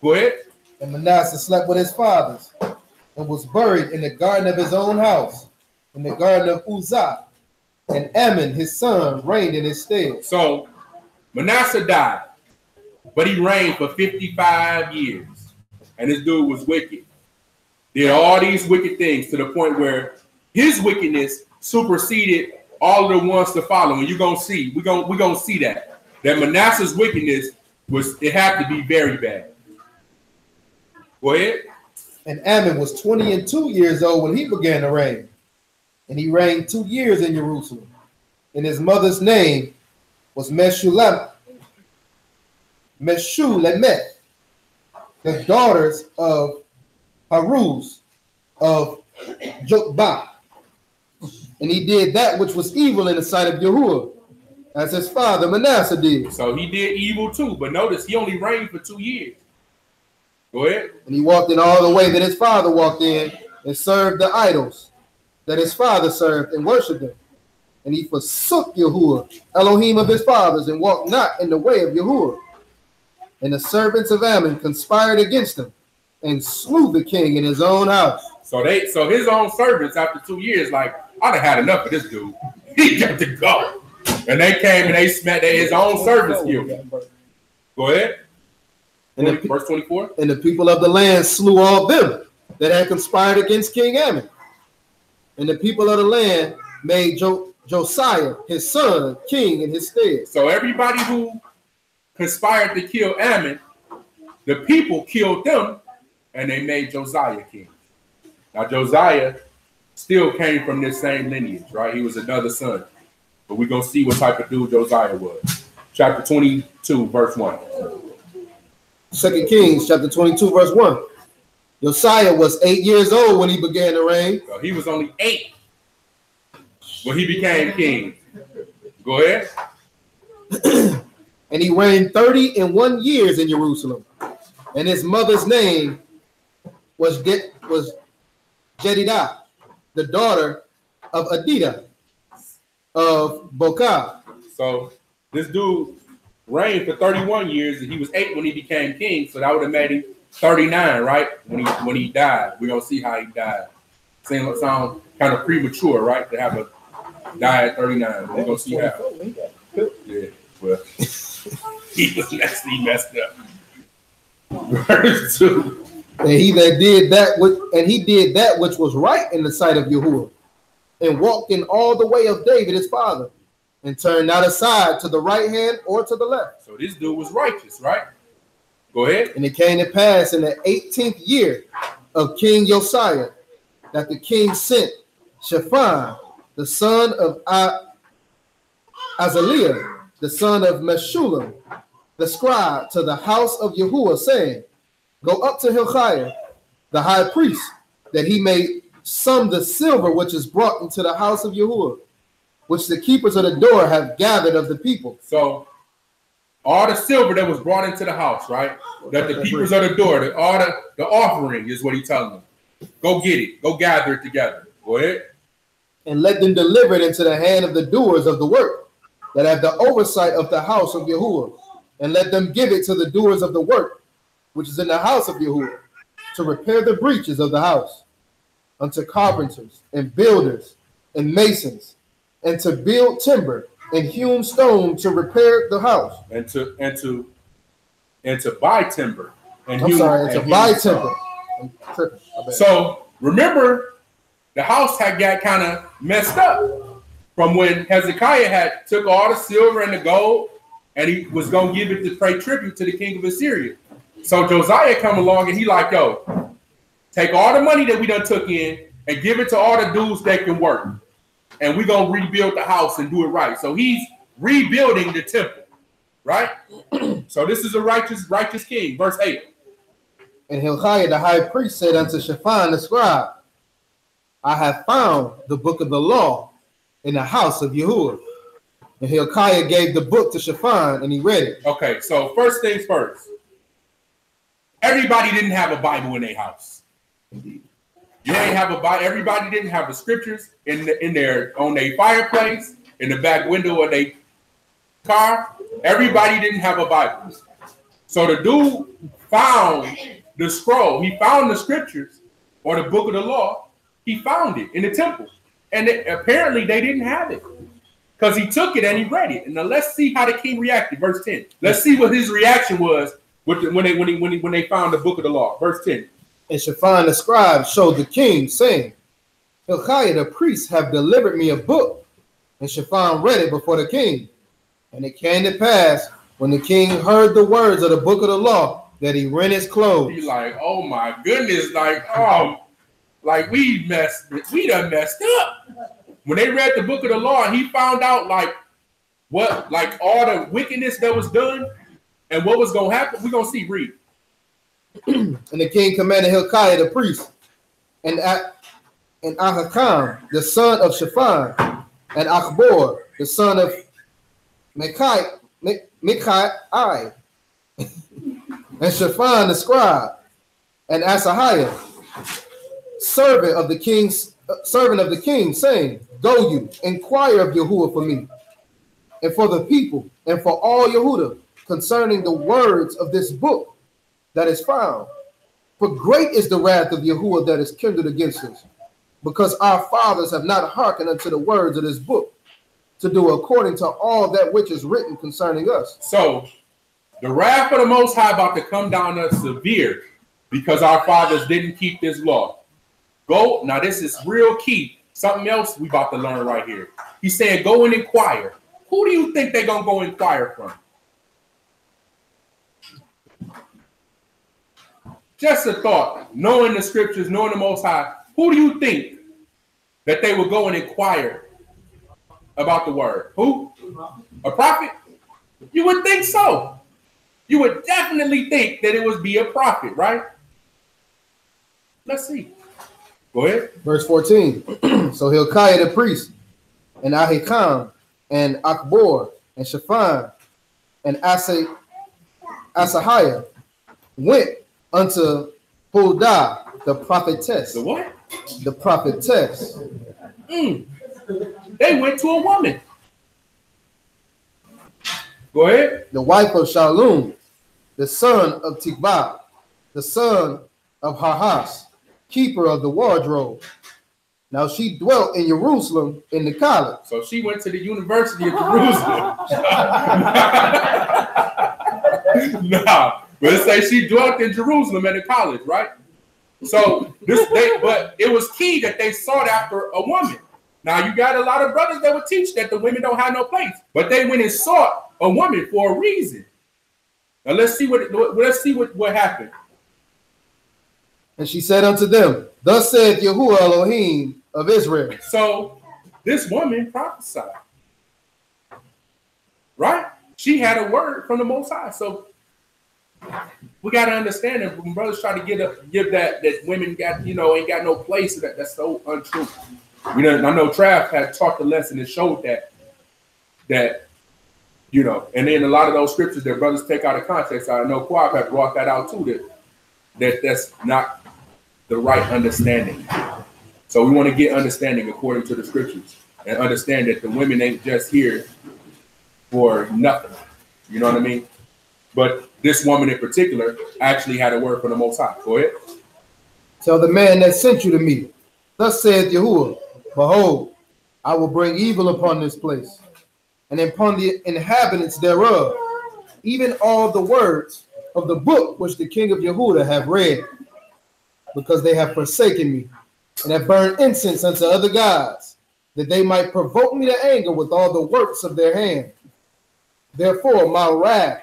Go ahead. And Manasseh slept with his fathers and was buried in the garden of his own house, in the garden of Uzzah, and Ammon, his son, reigned in his stead. So Manasseh died, but he reigned for 55 years. And this dude was wicked. Did all these wicked things to the point where his wickedness superseded all of the ones to follow. And you're going to see, we're going to see that Manasseh's wickedness it had to be very bad. Go ahead. And Ammon was 22 years old when he began to reign. And he reigned 2 years in Jerusalem. And his mother's name was Meshulemeth, the daughters of Haruz of Jokbah. And he did that which was evil in the sight of Yahuwah, as his father Manasseh did. So he did evil too, but notice he only reigned for 2 years. Go ahead. And he walked in all the way that his father walked in, and served the idols that his father served, and worshipped them. And he forsook Yahuwah, Elohim of his fathers, and walked not in the way of Yahuwah. And the servants of Ammon conspired against him, and slew the king in his own house. So his own servants, after 2 years, like, I'd have had enough of this dude. He got to go. And they came and they smacked his own servants killed him. Go ahead. And verse 24. And the people of the land slew all them that had conspired against King Ammon. And the people of the land made Josiah, his son, king in his stead. So everybody who conspired to kill Ammon, the people killed them, and they made Josiah king. Now Josiah still came from this same lineage, right? He was another son. But we're going to see what type of dude Josiah was. Chapter 22, verse 1. 2 Kings, chapter 22, verse 1. Josiah was 8 years old when he began to reign. So he was only 8 when he became king. Go ahead. And he reigned 31 years in Jerusalem. And his mother's name was Jedidah, the daughter of Adidah of Bokah. So this dude reigned for 31 years, and he was 8 when he became king. So that would have made him 39, right? When he died. We're gonna see how he died. Sound kind of premature, right? To have a die at 39. But we're gonna see how. Yeah, well, he messed up. Verse 2. And he did that which was right in the sight of Yahuwah, and walked in all the way of David his father, and turned not aside to the right hand or to the left. So this dude was righteous, right? Go ahead. And it came to pass in the 18th year of King Josiah that the king sent Shaphan, the son of Azaliah, the son of Meshullam, the scribe, to the house of Yahuwah, saying, Go up to Hezekiah, the high priest, that he may sum the silver which is brought into the house of Yahuwah, which the keepers of the door have gathered of the people. So all the silver that was brought into the house, right? That the keepers of the door, the offering is what he's telling them. Go get it. Go gather it together. Go ahead. and let them deliver it into the hand of the doers of the work, that have the oversight of the house of Yahuwah, and let them give it to the doers of the work, which is in the house of Yahuwah, to repair the breaches of the house, unto carpenters and builders and masons, and to build timber and hewn stone to repair the house, and to buy timber and to buy timber. So remember, the house had got kind of messed up from when Hezekiah had took all the silver and the gold, and he was gonna give it to pay tribute to the king of Assyria. So Josiah come along and he like, yo, take all the money that we done took in and give it to all the dudes that can work, and we gonna rebuild the house and do it right. So he's rebuilding the temple, right? So this is a righteous king. Verse 8. And Hilkiah the high priest said unto Shaphan the scribe, I have found the book of the law in the house of Yahuwah. And Hilkiah gave the book to Shaphan, and he read it. Okay, so first things first. Everybody didn't have a Bible in their house. You ain't have a Bible. Everybody didn't have the scriptures on their fireplace, in the back window of their car. Everybody didn't have a Bible. So the dude found the scroll. He found the scriptures or the book of the law. He found it in the temple. And apparently they didn't have it, because he took it and he read it. And now let's see how the king reacted. Verse 10. Let's see what his reaction was when they found the book of the law. Verse 10. And Shaphan the scribe showed the king, saying, Hilkiah the priest have delivered me a book. And Shaphan read it before the king. And it came to pass, when the king heard the words of the book of the law, that he rent his clothes. He like, oh my goodness, like we done messed up. When they read the book of the law, he found out like all the wickedness that was done and what was gonna happen. We're gonna see. Read. And the king commanded Hilkiah the priest, and Ahikam the son of Shaphan, and Achbor the son of Micaiah, and Shaphan the scribe, and Asahiah, servant of the king, saying, Go you, inquire of Yahuwah for me, and for the people, and for all Yehudah, concerning the words of this book that is found. For great is the wrath of Yahuwah that is kindled against us, because our fathers have not hearkened unto the words of this book, to do according to all that which is written concerning us. So the wrath of the Most High about to come down on us severe, because our fathers didn't keep this law. Go, now this is real key. Something else we about to learn right here. He said, go and inquire. Who do you think they're going to go inquire from? Just a thought, knowing the scriptures, knowing the Most High, who do you think that they would go and inquire about the word? Who? A prophet? You would think so. You would definitely think that it would be a prophet, right? Let's see. Go ahead. Verse 14. So Hilkiah the priest, and Ahikam, and Achbor, and Shaphan, and Asahiah went unto Huldah, the prophetess. The what? The prophetess. They went to a woman. Go ahead. The wife of Shallum, the son of Tikvah, the son of Harhas, keeper of the wardrobe. Now she dwelt in Jerusalem in the college. So she went to the University of Jerusalem. Nah, but it say she dwelt in Jerusalem at the college, right? So but it was key that they sought after a woman. Now you got a lot of brothers that would teach that the women don't have no place, but they went and sought a woman for a reason. Now let's see what happened. And she said unto them, Thus saith Yahuwah Elohim of Israel. So this woman prophesied, right? She had a word from the Most High. So we got to understand that when brothers try to give that women got, ain't got no place, that's so untrue. I know Trav had taught the lesson and showed that, and then a lot of those scriptures that brothers take out of context. I know Quab had brought that out too, that's not the right understanding. So we want to get understanding according to the scriptures and understand that the women ain't just here for nothing. You know what I mean? But this woman in particular actually had a word from the Most High. Go ahead. Tell the man that sent you to me, thus saith Yahuwah, behold, I will bring evil upon this place, and upon the inhabitants thereof, even all the words of the book which the king of Yehuda have read, because they have forsaken me, and have burned incense unto other gods, that they might provoke me to anger with all the works of their hand. Therefore my wrath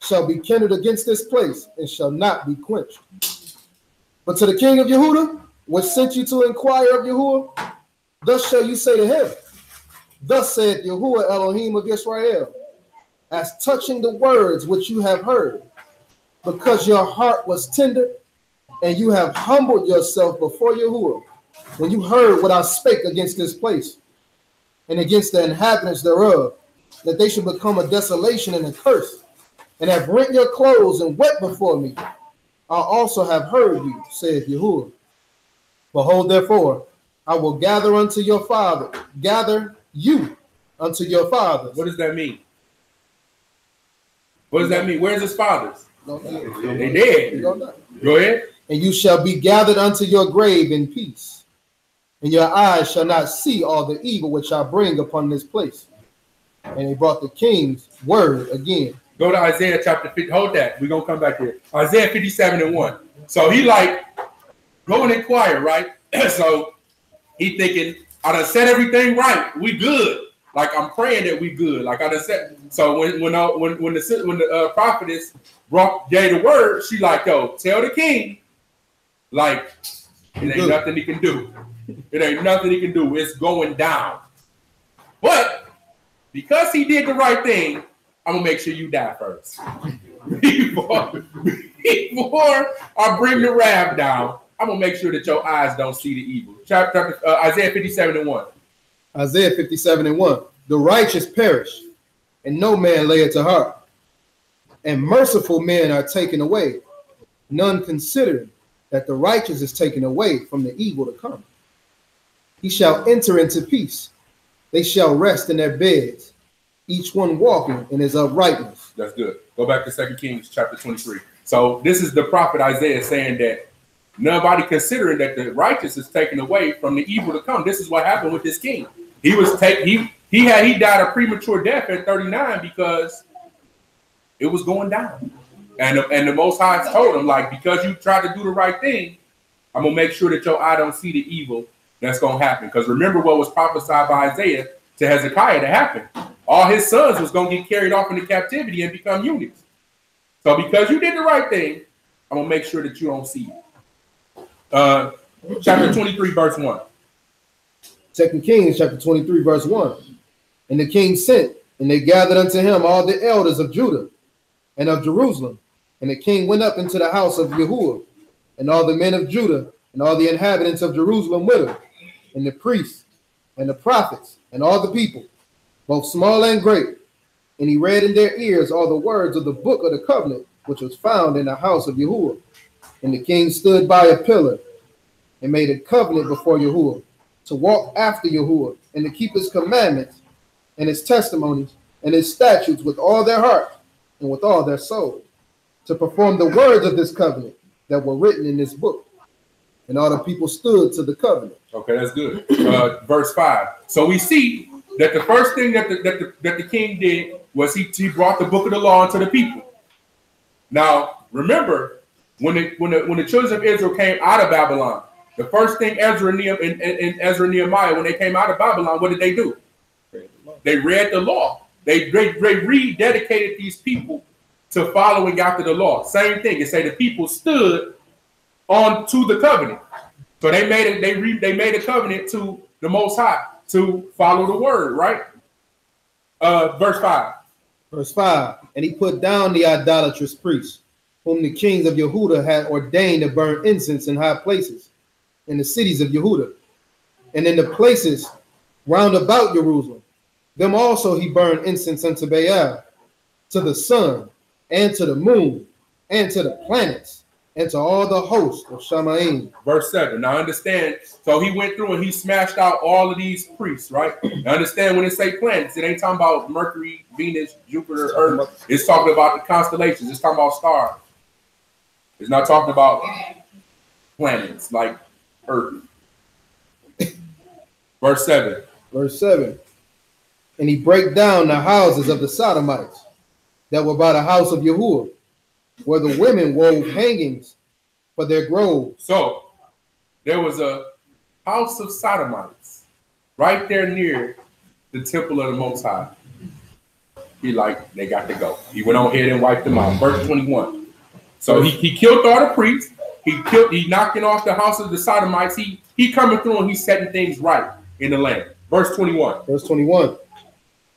shall be kindled against this place, and shall not be quenched. But to the king of Yehuda, which sent you to inquire of Yahuwah, thus shall you say to him, thus saith Yahuwah Elohim of Israel, as touching the words which you have heard, because your heart was tender, and you have humbled yourself before Yahuwah, when you heard what I spake against this place, and against the inhabitants thereof, that they should become a desolation and a curse, and have rent your clothes and wept before me. I also have heard you, saith Yahuwah. Behold, therefore, I will gather unto your father, gather you unto your fathers. What does that mean? What does that mean? Where's his fathers? They dead. Go ahead. And you shall be gathered unto your grave in peace, and your eyes shall not see all the evil which I bring upon this place. And he brought the king's word again. Go to Isaiah chapter 50. Hold that. We're going to come back here. Isaiah 57:1. So he like, go and inquire, right? So he thinking, I done said everything right. We good. Like I'm praying that we good. Like I done said. So when the prophetess gave the word, she like, yo, tell the king, like, it ain't nothing he can do. It ain't nothing he can do. It's going down. But because he did the right thing, I'm gonna make sure you die first. before I bring the wrath down, I'm gonna make sure that your eyes don't see the evil. Chapter Isaiah 57:1. Isaiah 57:1. The righteous perish, and no man lay it to heart. And merciful men are taken away, none considering that the righteous is taken away from the evil to come. He shall enter into peace. They shall rest in their beds, each one walking in his uprightness. That's good. Go back to 2 Kings chapter 23. So this is the prophet Isaiah saying that nobody considering that the righteous is taken away from the evil to come. This is what happened with this king. He died a premature death at 39 because it was going down. And the Most High told him, like, because you tried to do the right thing, I'm gonna make sure that your eye don't see the evil that's gonna happen. Because remember what was prophesied by Isaiah to Hezekiah to happen. All his sons was gonna get carried off into captivity and become eunuchs. So because you did the right thing, I'm gonna make sure that you don't see it. Chapter 23, verse 1. 2 Kings chapter 23, verse 1. And the king sent, and they gathered unto him all the elders of Judah and of Jerusalem. And the king went up into the house of Yahuwah, and all the men of Judah, and all the inhabitants of Jerusalem with him, and the priests, and the prophets, and all the people, both small and great. And he read in their ears all the words of the book of the covenant, which was found in the house of Yahuwah. And the king stood by a pillar, and made a covenant before Yahuwah, to walk after Yahuwah, and to keep his commandments, and his testimonies, and his statutes with all their heart, and with all their soul, to perform the words of this covenant that were written in this book. And all the people stood to the covenant. Okay, that's good. Verse 5. So we see that the first thing that the king did was he brought the book of the law into the people. Now, remember, when the children of Israel came out of Babylon, the first thing Ezra and Nehemiah, when they came out of Babylon, what did they do? They read the law. They rededicated these people to following after the law. Same thing. It say the people stood on to the covenant. So they made a covenant to the Most High to follow the word, right? Verse 5. Verse 5. And he put down the idolatrous priests, whom the kings of Yehuda had ordained to burn incense in high places, in the cities of Yehuda, and in the places round about Jerusalem. Them also he burned incense unto Baal, to the sun, and to the moon, and to the planets, and to all the host of Shamaim. Verse 7. Now understand, so he went through and he smashed out all of these priests, right? Now understand when it say planets, it ain't talking about Mercury, Venus, Jupiter, Earth. It's talking about the constellations. It's talking about stars. It's not talking about planets like Earth. Verse 7. Verse 7. And he brake down the houses of the Sodomites that were by the house of Yahuwah, where the women wove hangings for their groves. So there was a house of Sodomites right there near the temple of the Most High. He like, they got to go. He went on ahead and wiped them out. Verse 21. So he killed all the priests. He knocking off the house of the Sodomites. He coming through and he's setting things right in the land. Verse 21. Verse 21.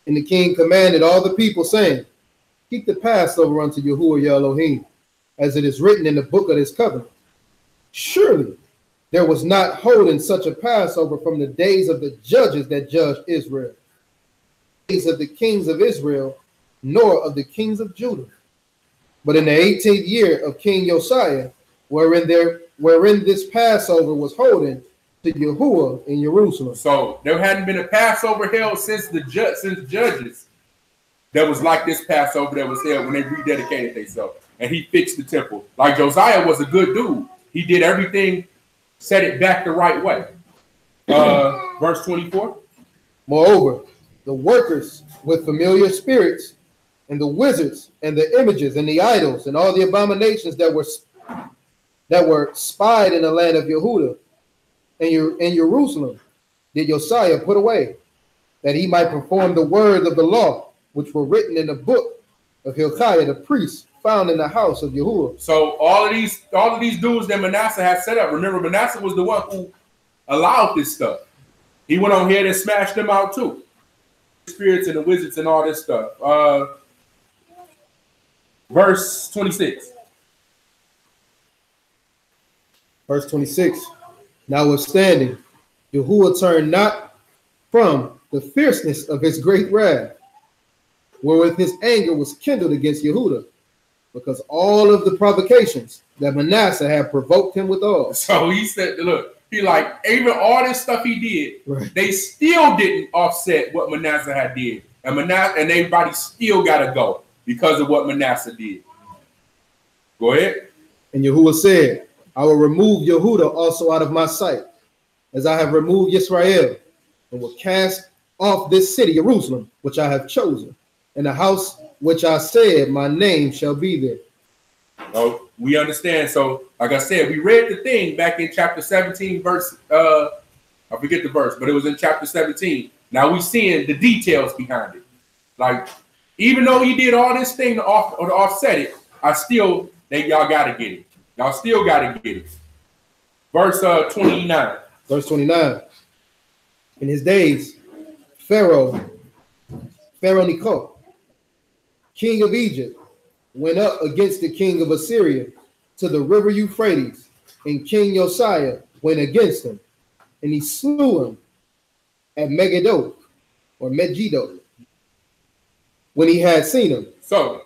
And the king commanded all the people, saying, keep the Passover unto Yahuwah your Elohim, as it is written in the book of his covenant. Surely there was not holding such a Passover from the days of the judges that judged Israel, days of the kings of Israel, nor of the kings of Judah. But in the 18th year of King Josiah, wherein this Passover was holding to Yahuwah in Jerusalem. So there hadn't been a Passover held since Judges that was like this Passover that was held when they rededicated themselves. And he fixed the temple. Like Josiah was a good dude. He did everything, set it back the right way. Verse 24. Moreover, the workers with familiar spirits and the wizards and the images and the idols and all the abominations that were spied in the land of Yehuda and in Jerusalem did Josiah put away, that he might perform the words of the law which were written in the book of Hezekiah the priest, found in the house of Yahuwah. So all of these dudes that Manasseh had set up. Remember, Manasseh was the one who allowed this stuff. He went on here and smashed them out too. The spirits and the wizards and all this stuff. Verse 26. Verse 26. Notwithstanding, Yahuwah turned not from the fierceness of his great wrath, wherewith his anger was kindled against Yehuda, because all of the provocations that Manasseh had provoked him withal. So he said, look, he like, even all this stuff he did, right, they still didn't offset what Manasseh had did. And everybody still got to go because of what Manasseh did. Go ahead. And Yahuwah said, I will remove Yehuda also out of my sight, as I have removed Israel, and will cast off this city, Jerusalem, which I have chosen, and the house which I said my name shall be there. Oh, we understand. So, like I said, we read the thing back in chapter 17, verse, I forget the verse, but it was in chapter 17. Now we seeing the details behind it. Like, even though he did all this thing to offset it, I still think y'all got to get it. Y'all still got to get it. Verse 29. Verse 29. In his days, Pharaoh Necho, king of Egypt, went up against the king of Assyria to the river Euphrates, and King Josiah went against him, and he slew him at Megiddo, when he had seen him. So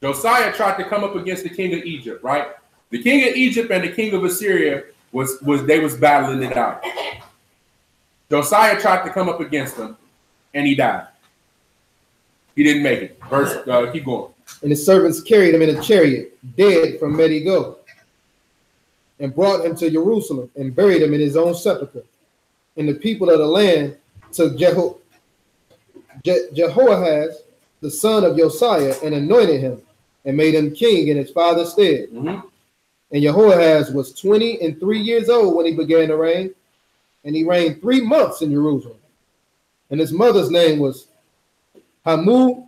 Josiah tried to come up against the king of Egypt, right? The king of Egypt and the king of Assyria was battling it out. Josiah tried to come up against him, and he died. He didn't make it. Verse, keep going. And his servants carried him in a chariot, dead from Megiddo, and brought him to Jerusalem, and buried him in his own sepulchre. And the people of the land took Jehoahaz, the son of Josiah, and anointed him, and made him king in his father's stead. And Jehoahaz was 23 years old when he began to reign, and he reigned 3 months in Jerusalem. And his mother's name was Hamutal,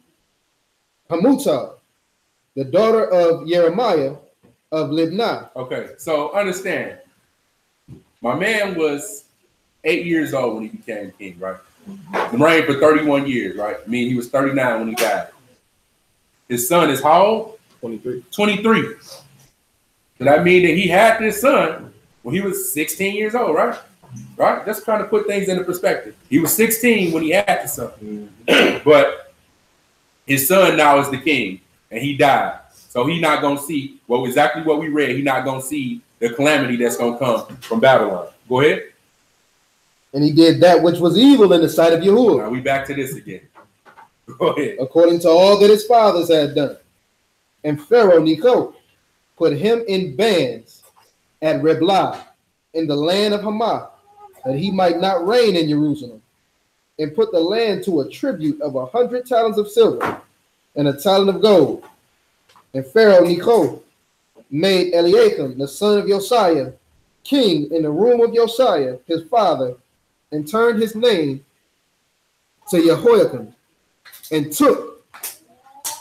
the daughter of Jeremiah of Libnah. Okay, so understand, my man was 8 years old when he became king, right? He reigned for 31 years, right? I mean, he was 39 when he died. His son is how old? 23. 23. So that means that he had this son when he was 16 years old, right? Right? Just trying to put things into perspective. He was 16 when he had the son. But his son now is the king, and he died. So So he not going to see exactly what we read. He not going to see the calamity that's going to come from Babylon. Go ahead. And he did that which was evil in the sight of Yahuwah. Now we back to this again. Go ahead. According to all that his fathers had done. And Pharaoh Necho put him in bands at Riblah in the land of Hamath, that he might not reign in Jerusalem, and put the land to a tribute of 100 talents of silver and a talent of gold. And Pharaoh Necho made Eliakim, the son of Josiah, king in the room of Josiah, his father, and turned his name to Jehoiakim, and took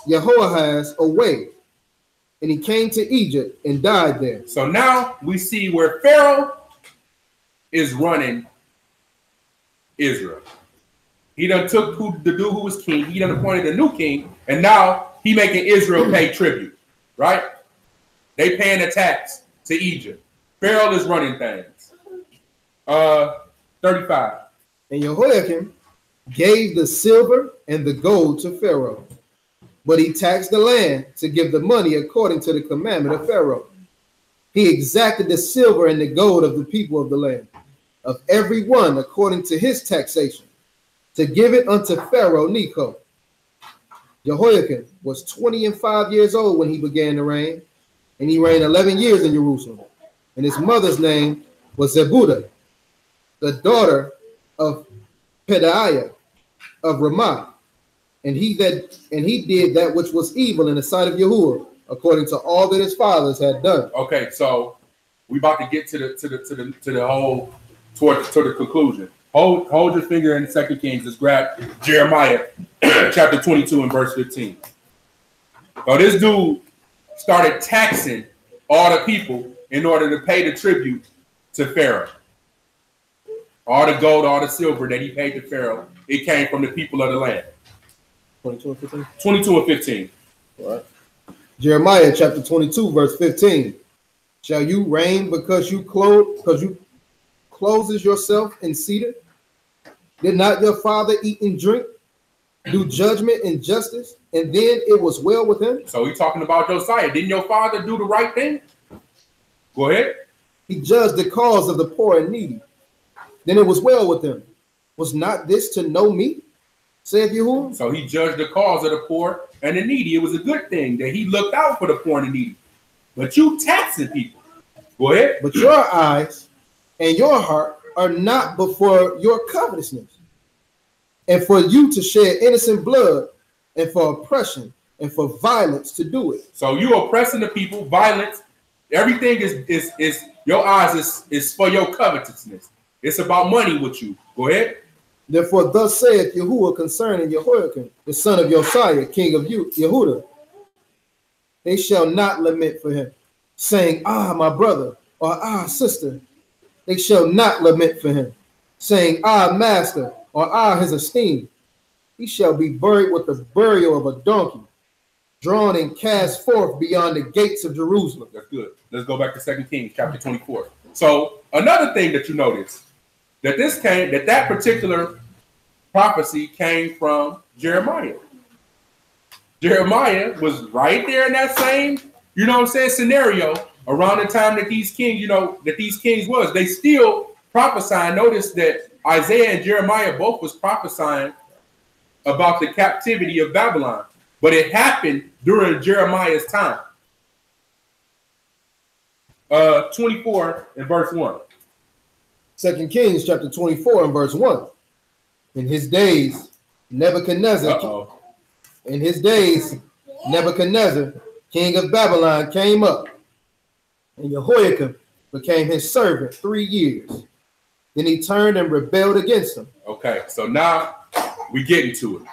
Jehoahaz away. And he came to Egypt and died there. So now we see where Pharaoh is running Israel. He done took the dude who was king. He done appointed a new king. And now he making Israel pay tribute. Right? They paying a tax to Egypt. Pharaoh is running things. 35. And Jehoiakim gave the silver and the gold to Pharaoh, but he taxed the land to give the money according to the commandment of Pharaoh. He exacted the silver and the gold of the people of the land, of every one according to his taxation, to give it unto Pharaoh Necho. Jehoiakim was 25 years old when he began to reign, and he reigned 11 years in Jerusalem. And his mother's name was Zebudah, the daughter of Pedaiah of Ramah. And he did that which was evil in the sight of Yahuwah, according to all that his fathers had done. Okay, so we about to get to the whole toward the conclusion. Hold your finger in 2 Kings. Let's grab Jeremiah chapter 22 and verse 15. So this dude started taxing all the people in order to pay the tribute to Pharaoh. All the gold, all the silver that he paid to Pharaoh, it came from the people of the land. 22 and 15. 22 and 15. All right. Jeremiah chapter 22, verse 15. Shall you reign because you closes yourself in cedar? Did not your father eat and drink, do judgment and justice, and then it was well with him? So he's talking about Josiah. Didn't your father do the right thing? Go ahead. He judged the cause of the poor and needy. Then it was well with him. Was not this to know me, saith Yahuwah? So he judged the cause of the poor and the needy. It was a good thing that he looked out for the poor and the needy. But you taxing people. Go ahead. But your eyes and your heart are not before your covetousness, and for you to shed innocent blood, and for oppression, and for violence to do it. So you oppressing the people, violence, everything is your eyes is for your covetousness. It's about money with you. Go ahead. Therefore, thus saith Yahuwah concerning Jehoiakim, the son of Josiah, king of Yehudah, they shall not lament for him, saying, ah, my brother, or ah, sister. They shall not lament for him, saying, ah, master, or ah, his esteem. He shall be buried with the burial of a donkey, drawn and cast forth beyond the gates of Jerusalem. That's good. Let's go back to 2 Kings chapter 24. So another thing that you notice, that particular prophecy came from Jeremiah. Jeremiah was right there in that same, scenario around the time that these kings, was. They still prophesying. Notice that Isaiah and Jeremiah both was prophesying about the captivity of Babylon, but it happened during Jeremiah's time. 24 and verse 1. 2 Kings chapter 24 and verse 1. In his days, Nebuchadnezzar, king of Babylon, came up, and Jehoiakim became his servant 3 years. Then he turned and rebelled against him. Okay, so now we get into it.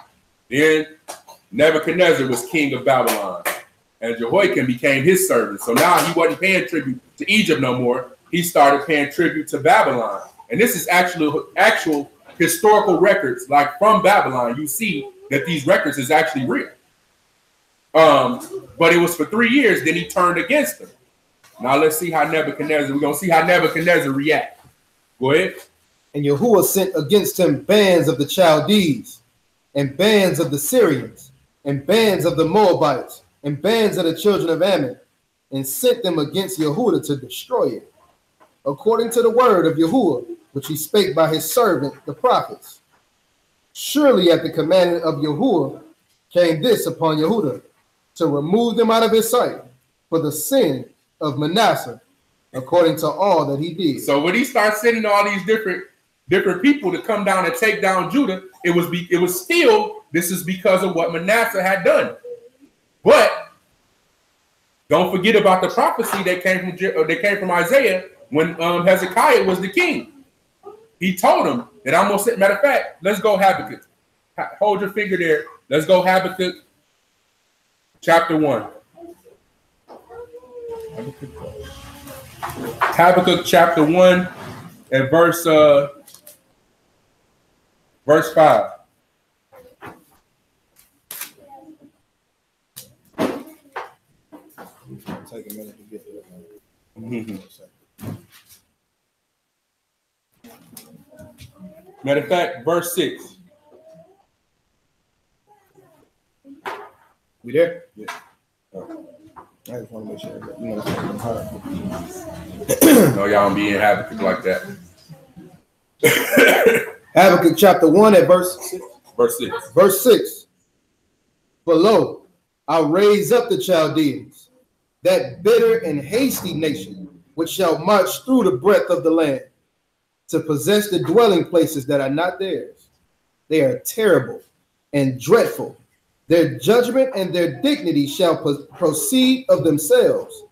Then Nebuchadnezzar was king of Babylon, and Jehoiakim became his servant. So now he wasn't paying tribute to Egypt no more. He started paying tribute to Babylon. And this is actual historical records, like from Babylon. You see that these records is actually real. But it was for 3 years, then he turned against them. Now let's see how we're going to see how Nebuchadnezzar react. Go ahead. And Yahuwah sent against him bands of the Chaldees, and bands of the Syrians, and bands of the Moabites, and bands of the children of Ammon, and sent them against Yehudah to destroy it, according to the word of Yahuwah, which he spake by his servant the prophets. Surely at the commandment of Yahuwah came this upon Yehudah, to remove them out of his sight for the sin of Manasseh, according to all that he did. So when he starts sending all these different people to come down and take down Judah, it was still, this is because of what Manasseh had done. But don't forget about the prophecy that came from Isaiah when Hezekiah was the king. He told him that I'm going to sit. Matter of fact, let's go Habakkuk. Hold your finger there. Let's go Habakkuk chapter 1. Habakkuk chapter 1 and verse 5. Take a minute to get there. Matter of fact, verse 6. We there? Yeah. I just want to make sure that you know it's not hard. No, y'all don't be in Habakkuk like that. Habakkuk chapter 1 at verse 6. Verse 6. Verse 6. But lo, I'll raise up the Chaldeans, that bitter and hasty nation, which shall march through the breadth of the land, to possess the dwelling places that are not theirs. They are terrible and dreadful. Their judgment and their dignity shall proceed of themselves.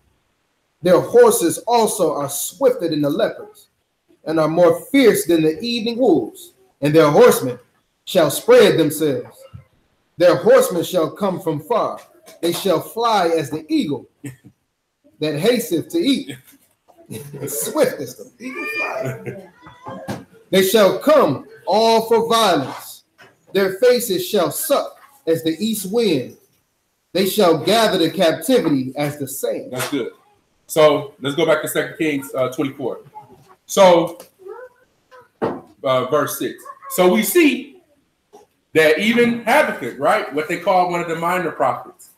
Their horses also are swifter than the leopards, and are more fierce than the evening wolves. And their horsemen shall spread themselves. Their horsemen shall come from far. They shall fly as the eagle that hasteth to eat. The swiftest of eagle fly. They shall come all for violence. Their faces shall suck as the east wind. They shall gather the captivity as the sand. That's good. So let's go back to 2 Kings 24. So verse 6. So we see that even Habakkuk, right, what they call one of the minor prophets,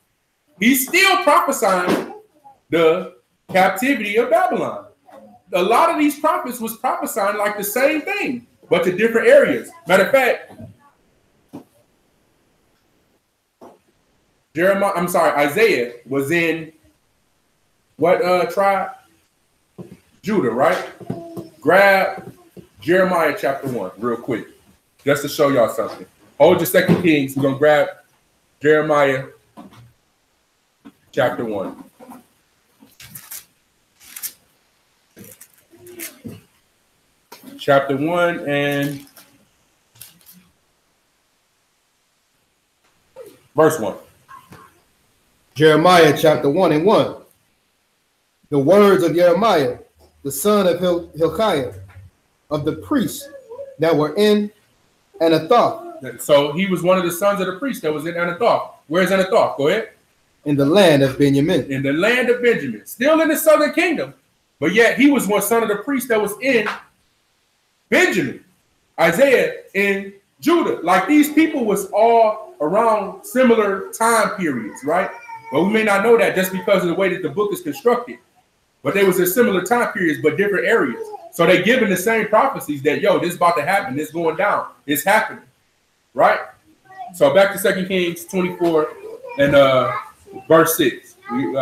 he's still prophesying the captivity of Babylon. A lot of these prophets was prophesying like the same thing, but to different areas. Matter of fact, Isaiah was in what tribe? Judah, right? Grab Jeremiah chapter 1 real quick, just to show y'all something. Hold your 2 Kings. We're going to grab Jeremiah chapter 1. Chapter 1 and verse 1. Jeremiah chapter 1 and 1. The words of Jeremiah, the son of Hezekiah, of the priests that were in Anathoth. So he was one of the sons of the priest that was in Anathoth. Where's Anathoth? Go ahead. In the land of Benjamin. In the land of Benjamin. Still in the southern kingdom. But yet he was one son of the priest that was in Benjamin. Isaiah in Judah. Like these people was all around similar time periods, right? But we may not know that just because of the way that the book is constructed. But they was in similar time periods, but different areas. So they given the same prophecies that, yo, this is about to happen. This is going down. It's happening. Right? So back to 2 Kings 24 and verse 6. We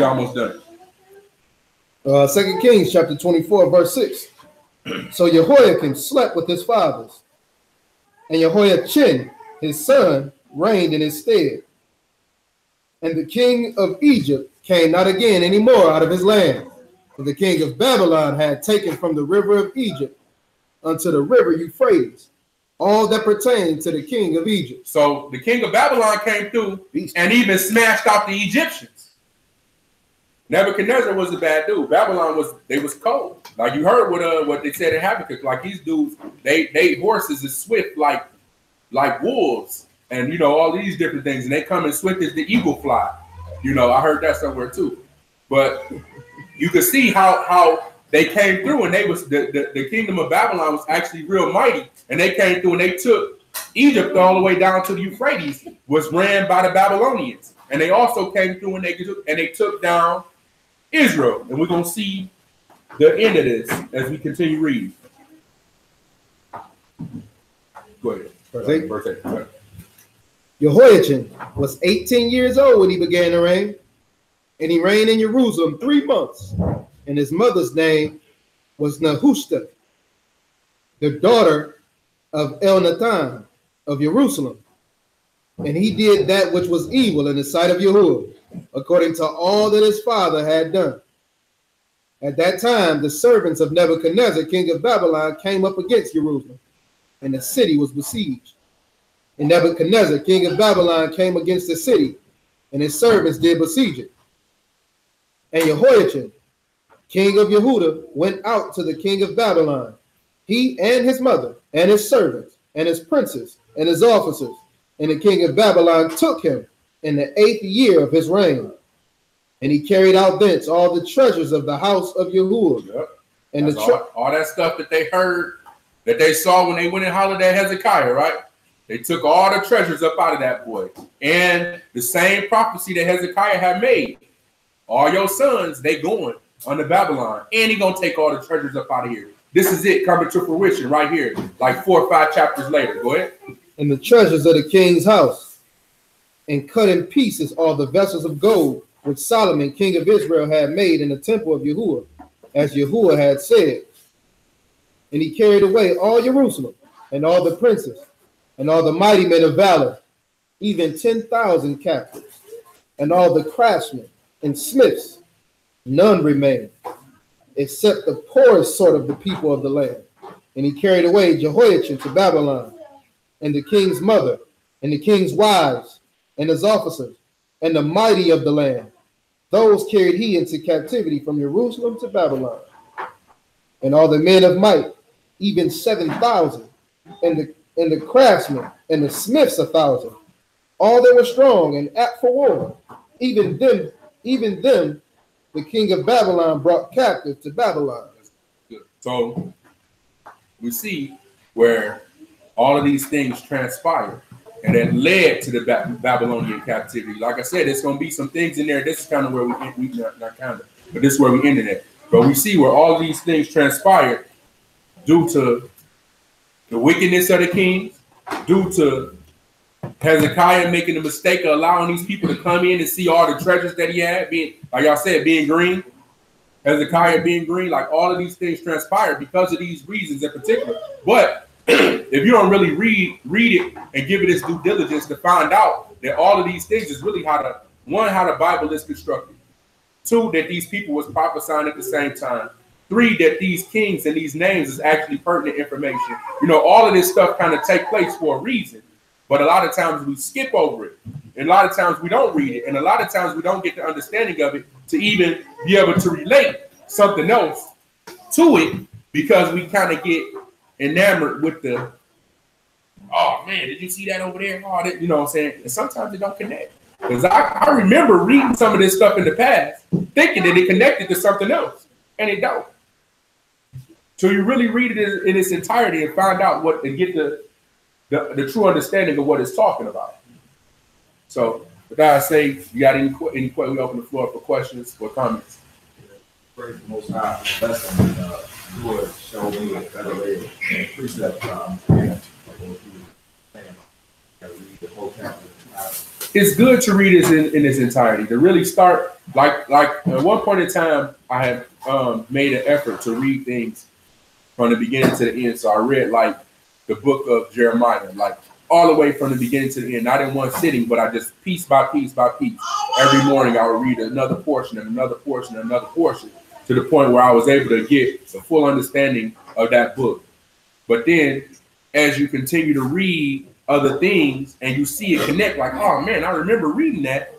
almost done. 2 Kings chapter 24, verse 6. So Jehoiakim slept with his fathers, and Jehoiachin, his son, reigned in his stead. And the king of Egypt came not again any more out of his land. For the king of Babylon had taken from the river of Egypt unto the river Euphrates all that pertained to the king of Egypt. So the king of Babylon came through and even smashed out the Egyptians. Nebuchadnezzar was a bad dude. Babylon was cold. Like you heard what they said in Habakkuk. Like these dudes, they horses is swift like wolves, and you know all these different things, and they come as swift as the eagle fly. You know, I heard that somewhere too. But you could see how they came through, and they was the kingdom of Babylon was actually real mighty, and they came through and they took Egypt all the way down to the Euphrates was ran by the Babylonians. And they also came through and they took down Israel. And we're going to see the end of this as we continue reading. Go ahead. Verse 8. Go ahead. Jehoiachin was 18 years old when he began to reign, and he reigned in Jerusalem 3 months. And his mother's name was Nehushta, the daughter of Elnathan of Jerusalem. And he did that which was evil in the sight of Yahuwah, according to all that his father had done. At that time, the servants of Nebuchadnezzar, king of Babylon, came up against Jerusalem, and the city was besieged. And Nebuchadnezzar, king of Babylon, came against the city, and his servants did besiege it. And Jehoiachin, king of Yehuda, went out to the king of Babylon, he and his mother, and his servants, and his princes, and his officers. And the king of Babylon took him in the 8th year of his reign. And he carried out thence all the treasures of the house of Yahuwah. Yep. And all that stuff that they heard, that they saw when they went and hollered at Hezekiah, right? They took all the treasures up out of that boy. And the same prophecy that Hezekiah had made. All your sons, they going under Babylon. And he going to take all the treasures up out of here. This is it coming to fruition right here. Like 4 or 5 chapters later. Go ahead. And the treasures of the king's house. And cut in pieces all the vessels of gold which Solomon, king of Israel, had made in the temple of Yahuwah, as Yahuwah had said. And he carried away all Jerusalem, and all the princes, and all the mighty men of valor, even 10,000 captives, and all the craftsmen and smiths. None remained, except the poorest sort of the people of the land. And he carried away Jehoiachin to Babylon, and the king's mother, and the king's wives, and his officers, and the mighty of the land. Those carried he into captivity from Jerusalem to Babylon. And all the men of might, even 7,000, and the craftsmen and the smiths 1,000. All that were strong and apt for war. Even them, the king of Babylon brought captive to Babylon. So we see where all of these things transpired. And that led to the Babylonian captivity. Like I said, there's going to be some things in there. This is kind of where we not kind of, but this is where we ended at. But we see where all these things transpired due to the wickedness of the kings, due to Hezekiah making the mistake of allowing these people to come in and see all the treasures that he had, being, like y'all said, being green. Hezekiah being green, like all of these things transpired because of these reasons in particular. But if you don't really read it and give it its due diligence to find out that all of these things is really how the Bible is constructed. 2, that these people was prophesying at the same time. 3, that these kings and these names is actually pertinent information. You know, all of this stuff kind of take place for a reason, but a lot of times we skip over it. And a lot of times we don't read it. And a lot of times we don't get the understanding of it to even be able to relate something else to it, because we kind of get enamored with the, oh man, did you see that over there? Oh, that, you know what I'm saying? And sometimes it don't connect. Because I remember reading some of this stuff in the past, thinking that it connected to something else, and it don't. So you really read it in its entirety and find out what, and get the true understanding of what it's talking about. So with that I say, you got any questions? We open the floor for questions or comments. Praise the Most High. That's you would show me a better way of precept. It's good to read it in its entirety. To really start, like at one point in time, I have made an effort to read things from the beginning to the end. So I read like the book of Jeremiah, like all the way from the beginning to the end, not in one sitting, but I just piece by piece by piece. Every morning I would read another portion and another portion and another portion, to the point where I was able to get a full understanding of that book. But then as you continue to read other things and you see it connect, like, oh man, I remember reading that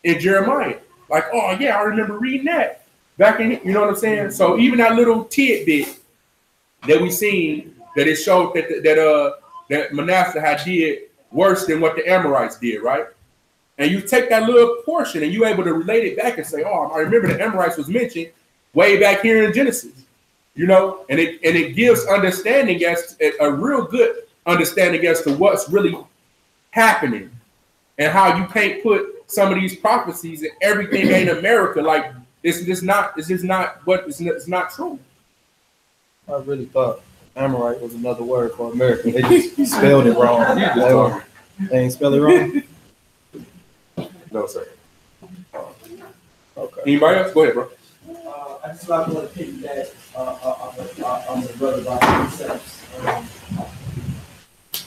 in Jeremiah. Like, oh yeah, I remember reading that back in, you know what I'm saying? So even that little tidbit that we seen, that it showed that Manasseh had did worse than what the Amorites did, right? And you take that little portion and you're able to relate it back and say, oh, I remember the Amorites was mentioned way back here in Genesis, you know, and it gives understanding as a real good understanding as to what's really happening and how you can't put some of these prophecies and everything ain't America. Like it's just not true. I really thought Amorite was another word for America. They just spelled it wrong. They ain't spell it wrong. No, sir. Okay. Anybody else? Go ahead, bro. I just like to piggyback on the brother about precepts.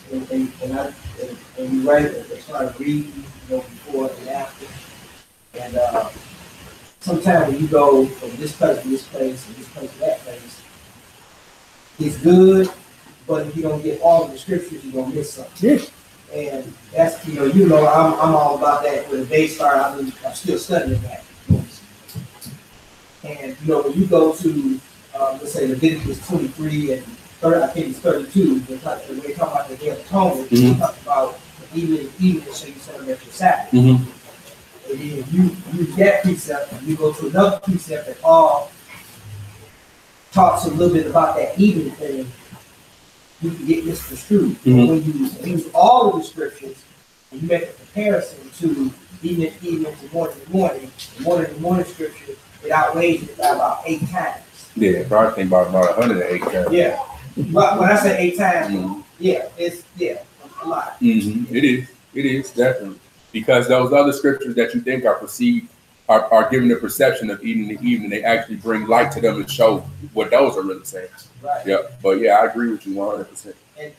And you write it, they start reading, before and after. And sometimes when you go from this place to this place and this place to that place, it's good, but if you don't get all of the scriptures, you're gonna miss something. Yeah. And that's I'm all about that. When the day started, I'm still studying that. And when you go to let's say Leviticus 23 and 30, I think it's 32, when they talk about the Day of Atonement, they talk about evening, so you celebrate your Sabbath. And then you use that precept, and you go to another precept that all talks a little bit about that evening thing, you can get misconstrued. When you use all of the scriptures and you make a comparison to evening to morning scripture, it outweighs it by about 8 times. Yeah, probably think about 108 times. Yeah. But when I say 8 times, it's a lot. It is definitely, because those other scriptures that you think are perceived are given the perception of evening to evening. They actually bring light to them and show what those are really saying. Right. Yeah, but yeah, I agree with you 100%. And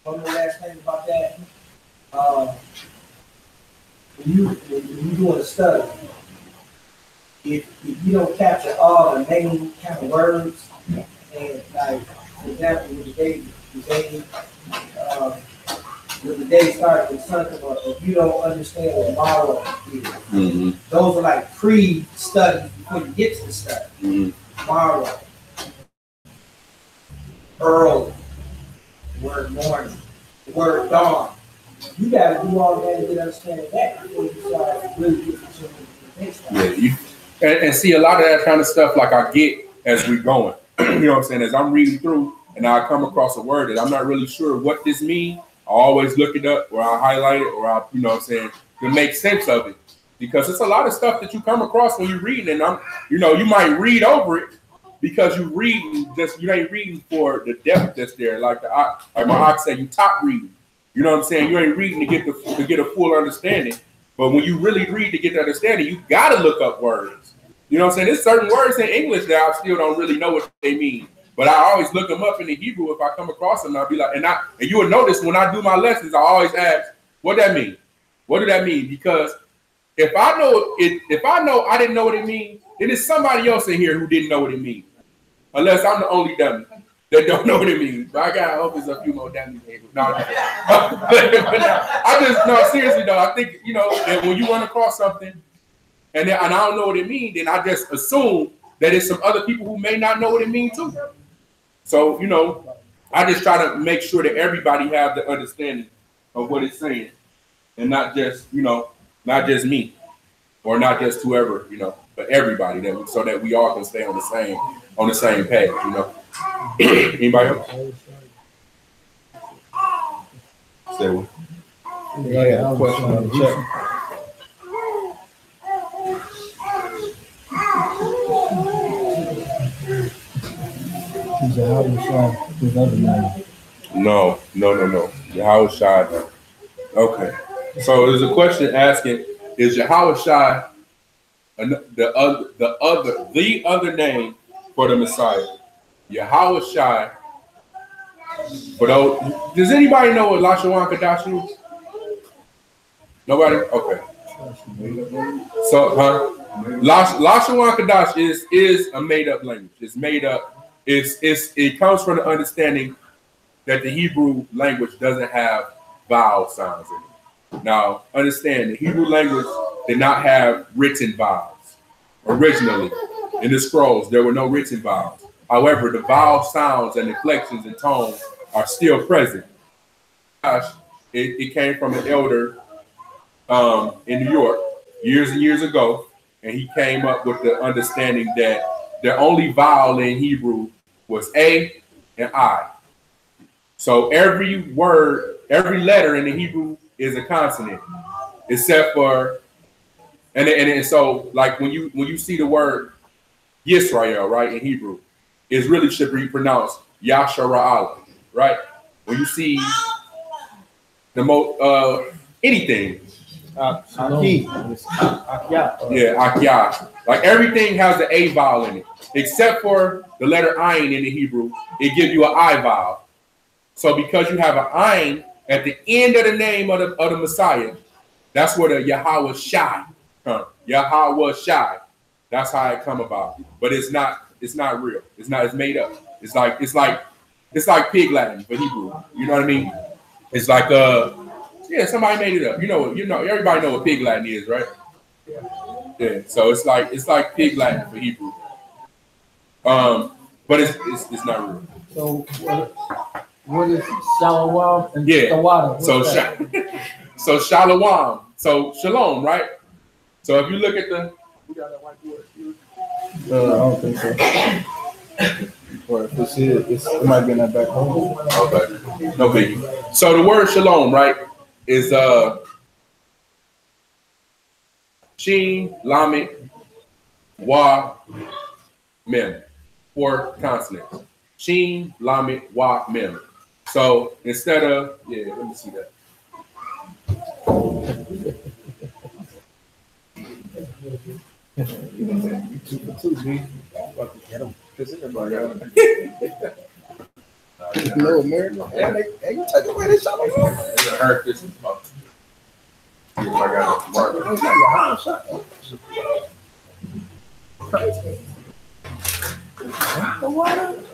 one more last thing about that, when you're doing a study, if you don't capture all the main kind of words, and like for example, with the day started with something, or if you don't understand what tomorrow is, those are like pre-studies before you get to the study. Tomorrow, early, the word morning, the word dawn. You got to do all that and get understanding that before you start really getting to the day. Yeah, and see a lot of that kind of stuff, like I get as we're going. You know what I'm saying? As I'm reading through and I come across a word that I'm not really sure what this means, I always look it up, or I highlight it, or I, to make sense of it. Because it's a lot of stuff that you come across when you're reading, and you might read over it because you ain't reading for the depth that's there. Like my ox say, you top reading. You know what I'm saying? You ain't reading to get a full understanding. But when you really read to get the understanding, you gotta look up words. You know what I'm saying? There's certain words in English that I still don't really know what they mean. But I always look them up in the Hebrew if I come across them. I'll be like, and you will notice when I do my lessons, I always ask, what that mean? What do that mean? Because if I know I didn't know what it means, then there's somebody else in here who didn't know what it means. Unless I'm the only dummy that don't know what it means. But I gotta hope there's a few more dummies here. No, seriously though, I think that when you run across something and I don't know what it means, then I just assume that there's some other people who may not know what it means too. So, I just try to make sure that everybody have the understanding of what it's saying, and not just not just me, or not just whoever, but everybody, so that we all can stay on the same page, Anybody else? Say what? Yeah, I got a question on the chat. No. Yahushua. Okay. So there's a question asking, is Yahushua the other name for the Messiah? Yahushua. Does anybody know what Lashawan Kadash is? Nobody? Okay. So, Lashawan Kadash is a made-up language. It's made up. It comes from the understanding that the Hebrew language doesn't have vowel sounds in it. Now, understand, the Hebrew language did not have written vowels. Originally, in the scrolls, there were no written vowels. However, the vowel sounds and inflections and tones are still present. It came from an elder in New York years and years ago, and he came up with the understanding that the only vowel in Hebrew was A and I. So every word, every letter in the Hebrew is a consonant, except for and so like when you see the word Yisrael, right, in Hebrew, it really should be pronounced Yashara'ala, right? When you see the most anything. Akia. Like everything has the A vowel in it, except for the letter Ayin in the Hebrew. It gives you an I vowel. So because you have an Ayin at the end of the name of the Messiah, that's where the Yahweh Shai comes. Yahweh Shai. That's how it come about. But it's not real. It's made up. It's like Pig Latin for Hebrew. You know what I mean? It's like yeah, somebody made it up. You know, everybody know what Pig Latin is, right? Yeah. So it's like Pig Latin for Hebrew. But it's not real. So what is Shalom and Tawada? So Shalom. So Shalom, right? So if you look at we got that whiteboard. I don't think so. Or if it's here, it might be in that back home. Okay. No biggie. So the word Shalom, right, is Shin, Lamed, Wa, Mem. 4 consonants. Shin, Lamed, Wa, Mem. So instead of, let me see that. No American. Hey, you take away this shot. I heard this. I got a marker.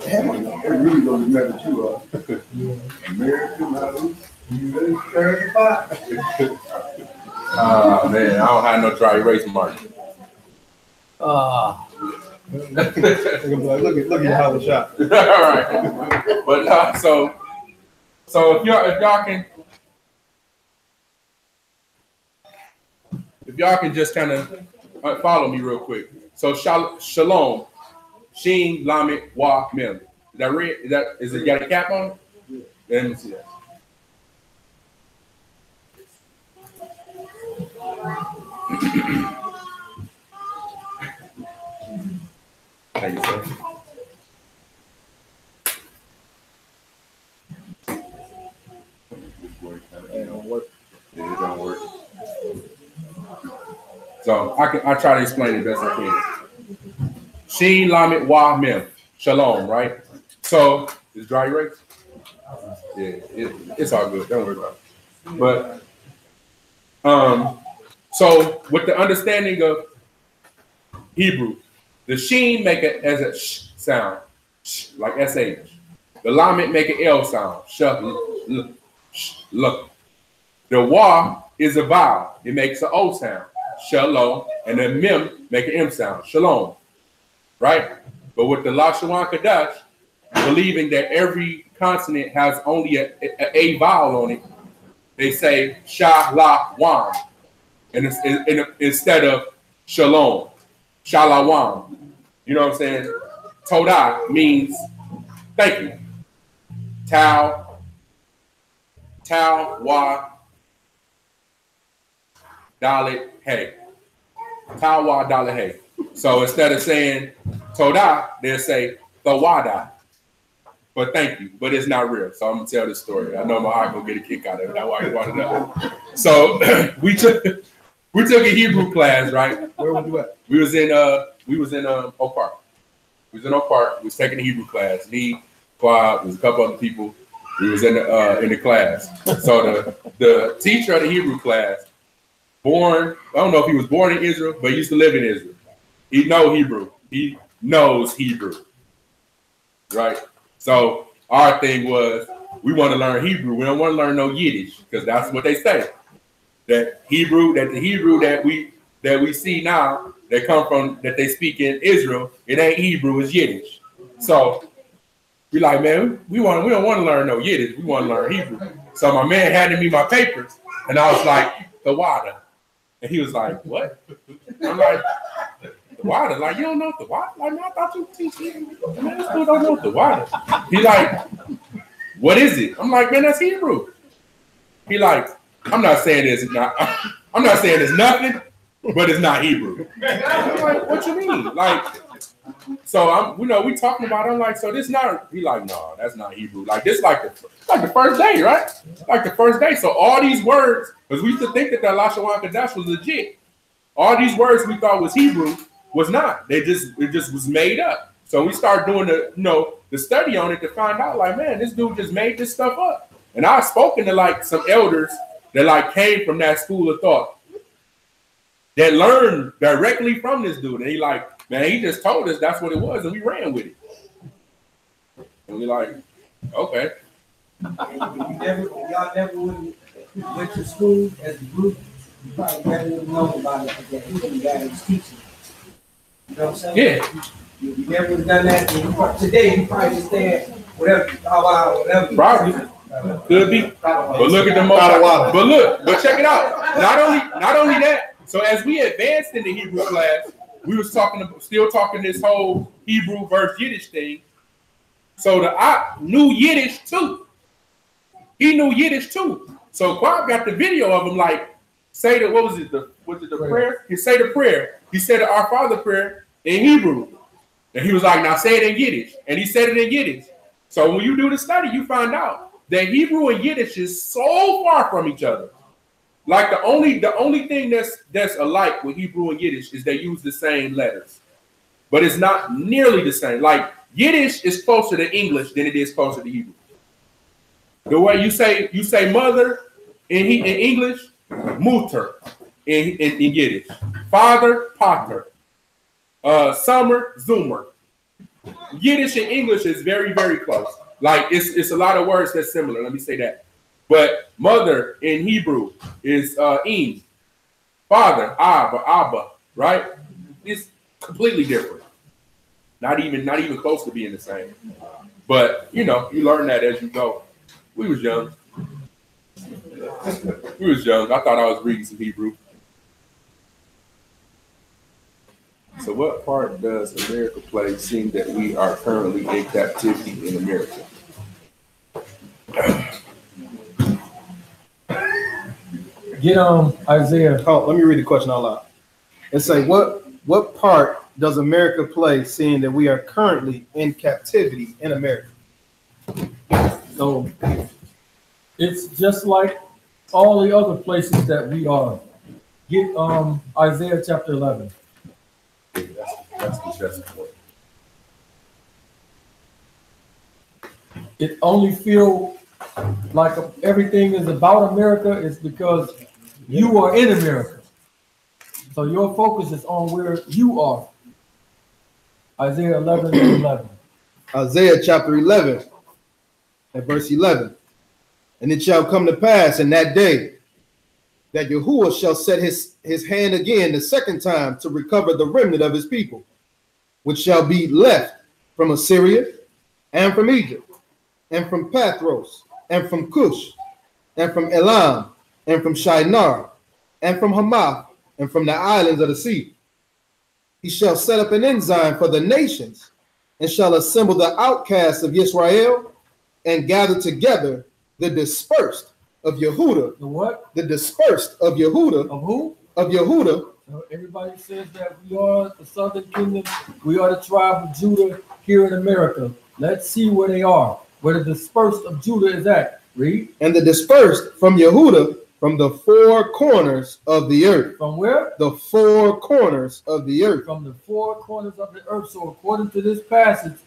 They really gonna remember you American, you really certified. Oh man, I don't have no dry erase marker. Look at how the shot. All right, but so if y'all can just kind of follow me real quick. So Shalom, Shin, Lamed, Wa, Mem. Is that red? Is it got a cap on it? Let me see that. Thank you, sir. It don't work. Yeah, it don't work. So I try to explain it best I can. Shin, Lamed, Wa, Mem. Shalom, right? So it's dry erase. Yeah, it's all good. Don't worry about it. But so with the understanding of Hebrew, the Shin make it as a sh sound, sh, like sh. The Lamed make an L sound, sh, l, sh, l. The Wa is a vowel. It makes an O sound, shalom, and the Mem make an M sound, shalom, right? But with the Lashawan Kadash, believing that every consonant has only a vowel on it, they say sha, la, wan, and instead of shalom, shalawam. You know what I'm saying? Todah means thank you. Tau, wa, dalit, hey. Tau, wa, dalit, hey. So instead of saying Todah, they'll say Thawada. But thank you. But it's not real. So I'm gonna tell this story. I know my heart gonna get a kick out of it. That's why I brought it up. So we took a Hebrew class, right? Where was you at? We was in Oak Park. We was in Oak Park. We was taking a Hebrew class. Me, Quad, there's a couple other people. We was in the class. So the teacher of the Hebrew class, I don't know if he was born in Israel, but he used to live in Israel. He knows Hebrew. He knows Hebrew, right? So our thing was we want to learn Hebrew. We don't want to learn no Yiddish because that's what they say. That the Hebrew that we see now that they speak in Israel, it ain't Hebrew, it's Yiddish. So we like, man, we don't want to learn no Yiddish. We want to learn Hebrew. So my man handed me my papers, and I was like, the water, and he was like, what? I'm like, the water, like you don't know the water? Like, no, I thought you were teaching. Man, this dude don't know the water. He like, what is it? I'm like, man, that's Hebrew. He like, I'm not saying it's not. I'm not saying it's nothing, but it's not Hebrew. I'm like, what you mean? Like, so I'm, we talking about it. I'm like, so this not. He like, no, that's not Hebrew. Like this, like the first day, right? Like the first day. So all these words, because we used to think that Lashawan Kadash was legit. All these words we thought was Hebrew was not. It just was made up. So we start doing the study on it to find out, like, man, this dude just made this stuff up. And I've spoken to like some elders that like came from that school of thought that learned directly from this dude. And he like, man, he just told us that's what it was, and we ran with it. And we like, okay. Y'all never went to school as a group. You probably never would have known about it because the guy was teaching. You know what I'm saying? Yeah. You never would have done that. Today, you probably just stand whatever, whatever. Probably. Could be. But look at the most. But check it out. Not only that. So as we advanced in the Hebrew class, we was still talking this whole Hebrew versus Yiddish thing. So the Ak knew Yiddish too. He knew Yiddish too. So Quab got the video of him like say the prayer? He say the prayer. He said the Our Father prayer in Hebrew. And he was like, now say it in Yiddish. And he said it in Yiddish. So when you do the study, you find out that Hebrew and Yiddish is so far from each other. Like the only thing that's alike with Hebrew and Yiddish is they use the same letters. But it's not nearly the same. Like Yiddish is closer to English than it is closer to Hebrew. The way you say mother in English, mutter in Yiddish. Father, pater. Summer, zoomer. Yiddish and English is very, very close. Like it's a lot of words that's similar. Let me say that. But mother in Hebrew is im. Father, abba, right? It's completely different. Not even close to being the same. But you learn that as you go. We was young. I thought I was reading some Hebrew. So what part does America play, seeing that we are currently in captivity in America? Get Isaiah. Oh, let me read the question out loud. It say, what part does America play, seeing that we are currently in captivity in America? So it's just like all the other places that we are. Get Isaiah chapter 11. That's the best point. It only feel like everything is about America is because you are in America. So your focus is on where you are. Isaiah 11:11. Isaiah chapter 11 and verse 11. And it shall come to pass in that day that Yahuwah shall set his hand again the second time to recover the remnant of his people, which shall be left from Assyria and from Egypt and from Pathros and from Cush and from Elam and from Shinar and from Hamath and from the islands of the sea. He shall set up an ensign for the nations and shall assemble the outcasts of Israel and gather together the dispersed of Yehuda. The what? The dispersed of Yehuda. Of who? Of Yehuda. So everybody says that we are the southern kingdom. We are the tribe of Judah here in America. Let's see where they are. Where the dispersed of Judah is at. Read. And the dispersed from Yehuda from the four corners of the earth. From where? The four corners of the earth. From the four corners of the earth. So according to this passage,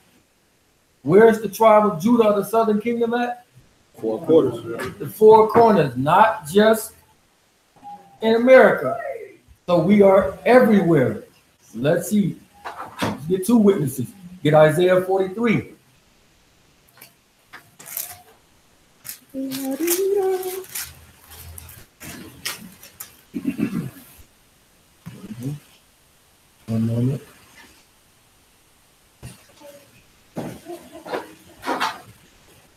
where's the tribe of Judah, the southern kingdom at? Four quarters. The four corners, not just in America. So we are everywhere. Let's see. Let's get two witnesses. Get Isaiah 43. One moment.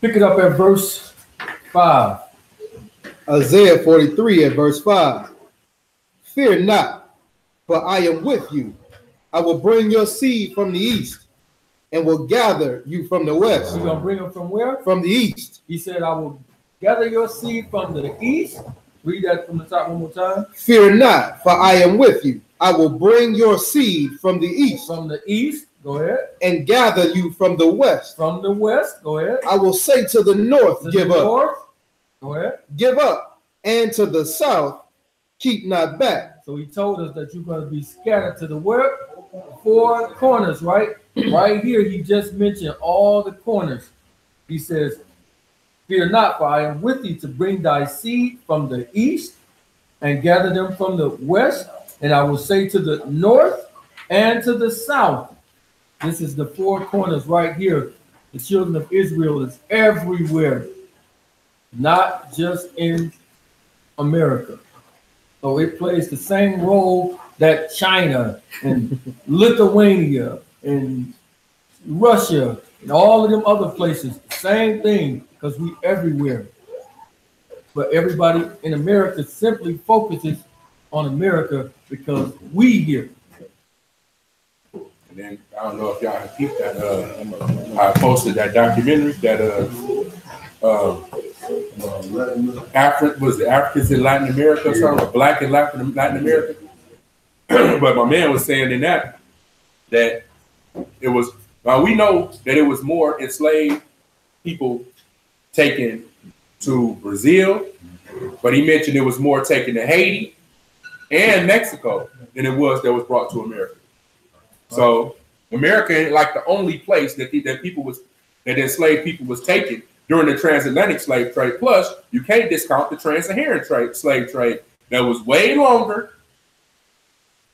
Pick it up at verse 5. Isaiah 43 at verse 5. Fear not, for I am with you. I will bring your seed from the east and will gather you from the west. He's going to bring them from where? From the east. He said, I will gather your seed from the east. Read that from the top one more time. Fear not, for I am with you. I will bring your seed from the east. From the east, go ahead. And gather you from the west. From the west, go ahead. I will say to the north, To give the up. north, go ahead. Give up. And to the south, keep not back. So he told us that you're going to be scattered to the where? 4 corners, right? Right here, he just mentioned all the corners. He says, fear not, for I am with thee to bring thy seed from the east and gather them from the west. And I will say to the north and to the south. This is the 4 corners right here. The children of Israel is everywhere, not just in America. So it plays the same role that China and Lithuania and Russia and all of them other places, same thing, because we everywhere. But everybody in America simply focuses on America because we here. And then I don't know if y'all have peeped that. I posted that documentary that Africa was the Africans in Latin America, or something, or black in Latin America. But my man was saying in that it was. We know that it was more enslaved people taken to Brazil, but he mentioned it was more taken to Haiti and Mexico than it was that was brought to America. So America ain't like the only place that enslaved people was taken during the transatlantic slave trade. Plus, you can't discount the trans-Saharan slave trade that was way longer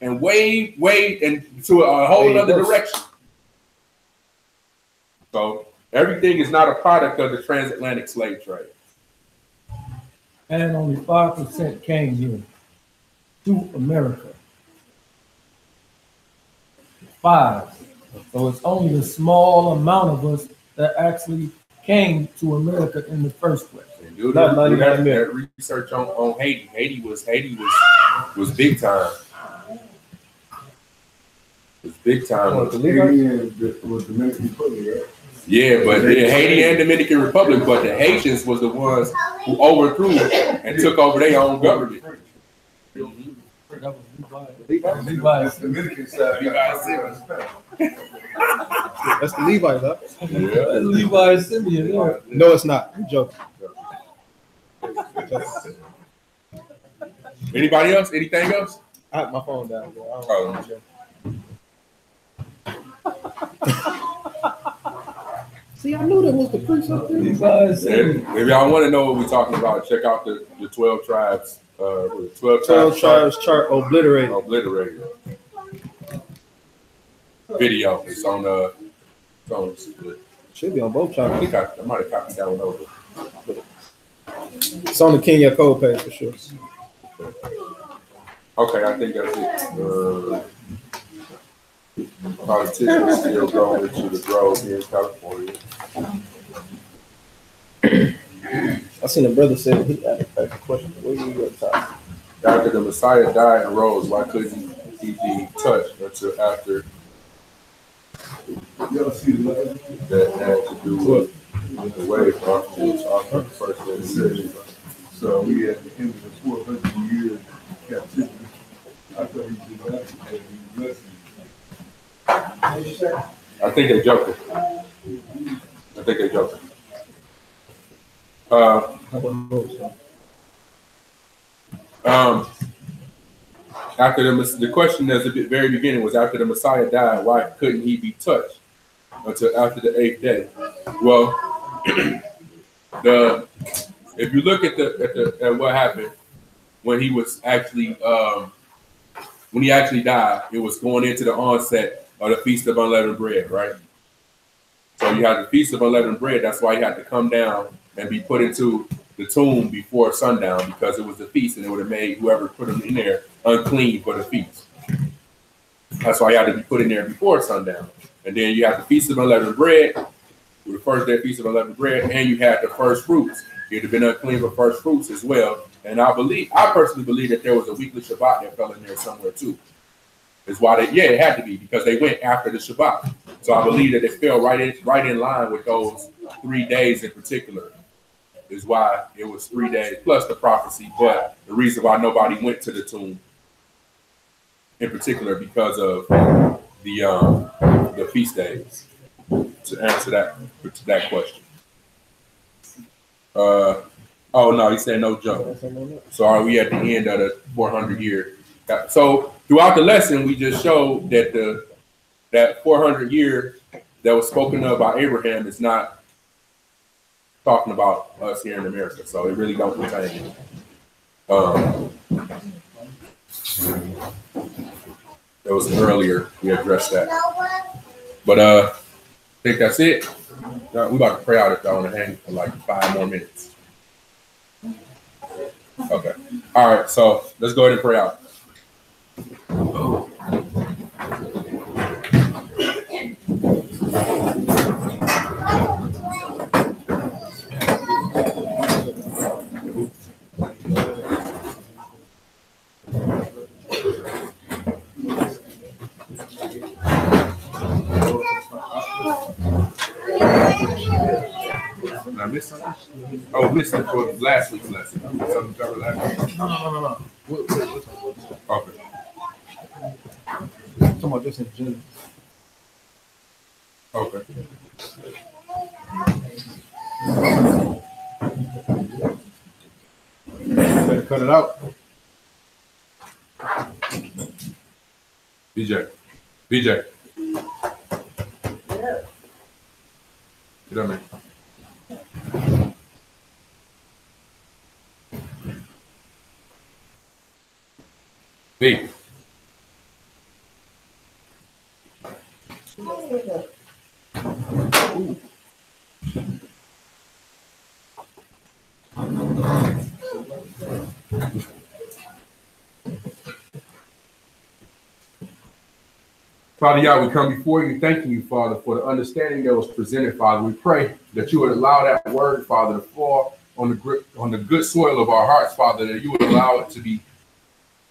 and way into a whole other direction. So everything is not a product of the transatlantic slave trade. And only 5% came here to America. 5. So it's only a small amount of us that actually came to America in the first place. And do that research on Haiti. Haiti was big time. It was big time. Was Dominican Republic, right? Yeah, but Haiti and Dominican Republic, but the Haitians was the ones who overthrew and took over their own government. Levi's. Dominican side. That's the Levites, huh? Yeah. Levi's Simeon there. No, it's not. I'm joking. Anybody else? Anything else? I had my phone down, bro. See, I knew that was the priest up there. Levi's Simeon. If y'all want to know what we're talking about, check out the 12 tribes. 12 tribes chart obliterated. Video. It's on should be on both charts. I think I might have copied that one over. It's on the Kenya Code page for sure. Okay, I think that's it. Politicians still going to the grove here in California. I seen a brother say he had a question. Where you go, Ty? After the Messiah died and rose, why couldn't he be touched until after? Y'all see the light? That had to do with the way for the first day of the series. So we at the end of the 400 years captivity. I thought he did that because he was blessing. I think they joking. After the question at the very beginning was after the Messiah died, why couldn't he be touched until after the 8th day? Well, if you look at what happened when he was actually when he actually died, it was going into the onset of the Feast of Unleavened Bread, right? So you had the Feast of Unleavened Bread. That's why he had to come down and be put into the tomb before sundown, because it was a feast and it would have made whoever put him in there unclean for the feast. That's why he had to be put in there before sundown. And then you have the Feast of Unleavened Bread, the first day Feast of Unleavened Bread, and you had the first fruits. He'd have been unclean for first fruits as well. And I personally believe that there was a weekly Shabbat that fell in there somewhere too. Is why it had to be, because they went after the Shabbat. So I believe that it fell right in line with those 3 days in particular, is why it was 3 days plus the prophecy. But the reason why nobody went to the tomb in particular because of the feast days. To answer that question. Oh no, he said no jump. So are we at the end of the 400 year? So throughout the lesson, we just showed that that 400 years that was spoken of by Abraham is not talking about us here in America. So it really don't pertain. That was earlier. We addressed that. But I think that's it. Now, we about to pray out if y'all want to hang for like 5 more minutes. Okay. All right. So let's go ahead and pray out. I missed something? Oh, missed it for last week's lesson. I missed something covered last week. No. Okay. Talking about this in Genesis. Okay. Better cut it out. BJ. Get up, man. B. Father God, we come before you, thanking you, Father, for the understanding that was presented, Father. We pray that you would allow that word, Father, to fall on the good soil of our hearts, Father, that you would allow it to be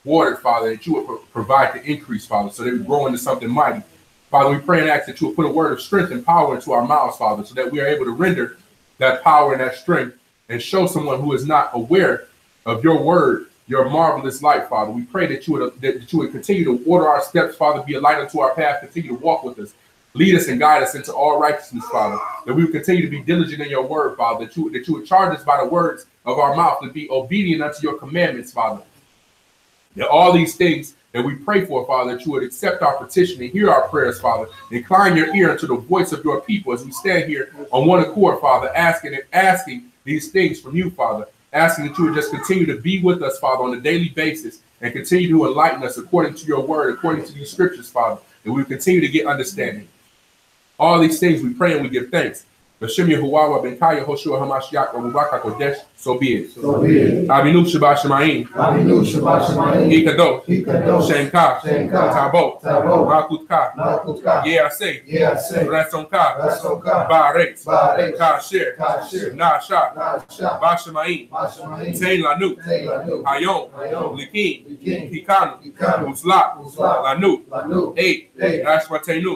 watered, Father, that you would provide the increase, Father, so that we grow into something mighty. Father, we pray and ask that you would put a word of strength and power into our mouths, Father, so that we are able to render that power and that strength and show someone who is not aware of your word, your marvelous light, Father. We pray that you would continue to order our steps, Father, be a light unto our path, continue to walk with us, lead us and guide us into all righteousness, Father, that we would continue to be diligent in your word, Father, that you would charge us by the words of our mouth to be obedient unto your commandments, Father. That all these things that we pray for, Father, that you would accept our petition and hear our prayers, Father. Incline your ear to the voice of your people as we stand here on one accord, Father, asking these things from you, Father, asking that you would just continue to be with us, Father, on a daily basis and continue to enlighten us according to your word, according to these scriptures, Father, and we continue to get understanding. All these things we pray and we give thanks. So be it. Abinu Shabbat Shemaim. Ikadosh. Shenka. Tabo. Makutka. Yeaseh. Ratsonka. Baretz. Kasher. Nasha. Bashemaim. Tein Lanu. Hayom. Likim. Hikanu. Uslak. Lanu. 8. Ashmatenu.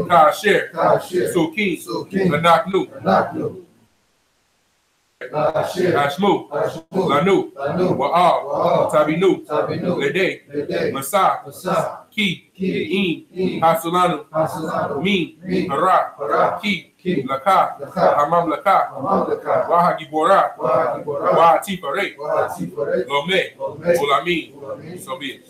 Kasher. Sukim. Naknu, Ashmu, Lanu, Wa'al, Tabinu, Lede, Masa, Ki, In, Hasulanu, Min, Hara, Ki, Laka, Hamam Laka, Wahagi Bora, Wahati Pare, Lome, Ulami, so be it.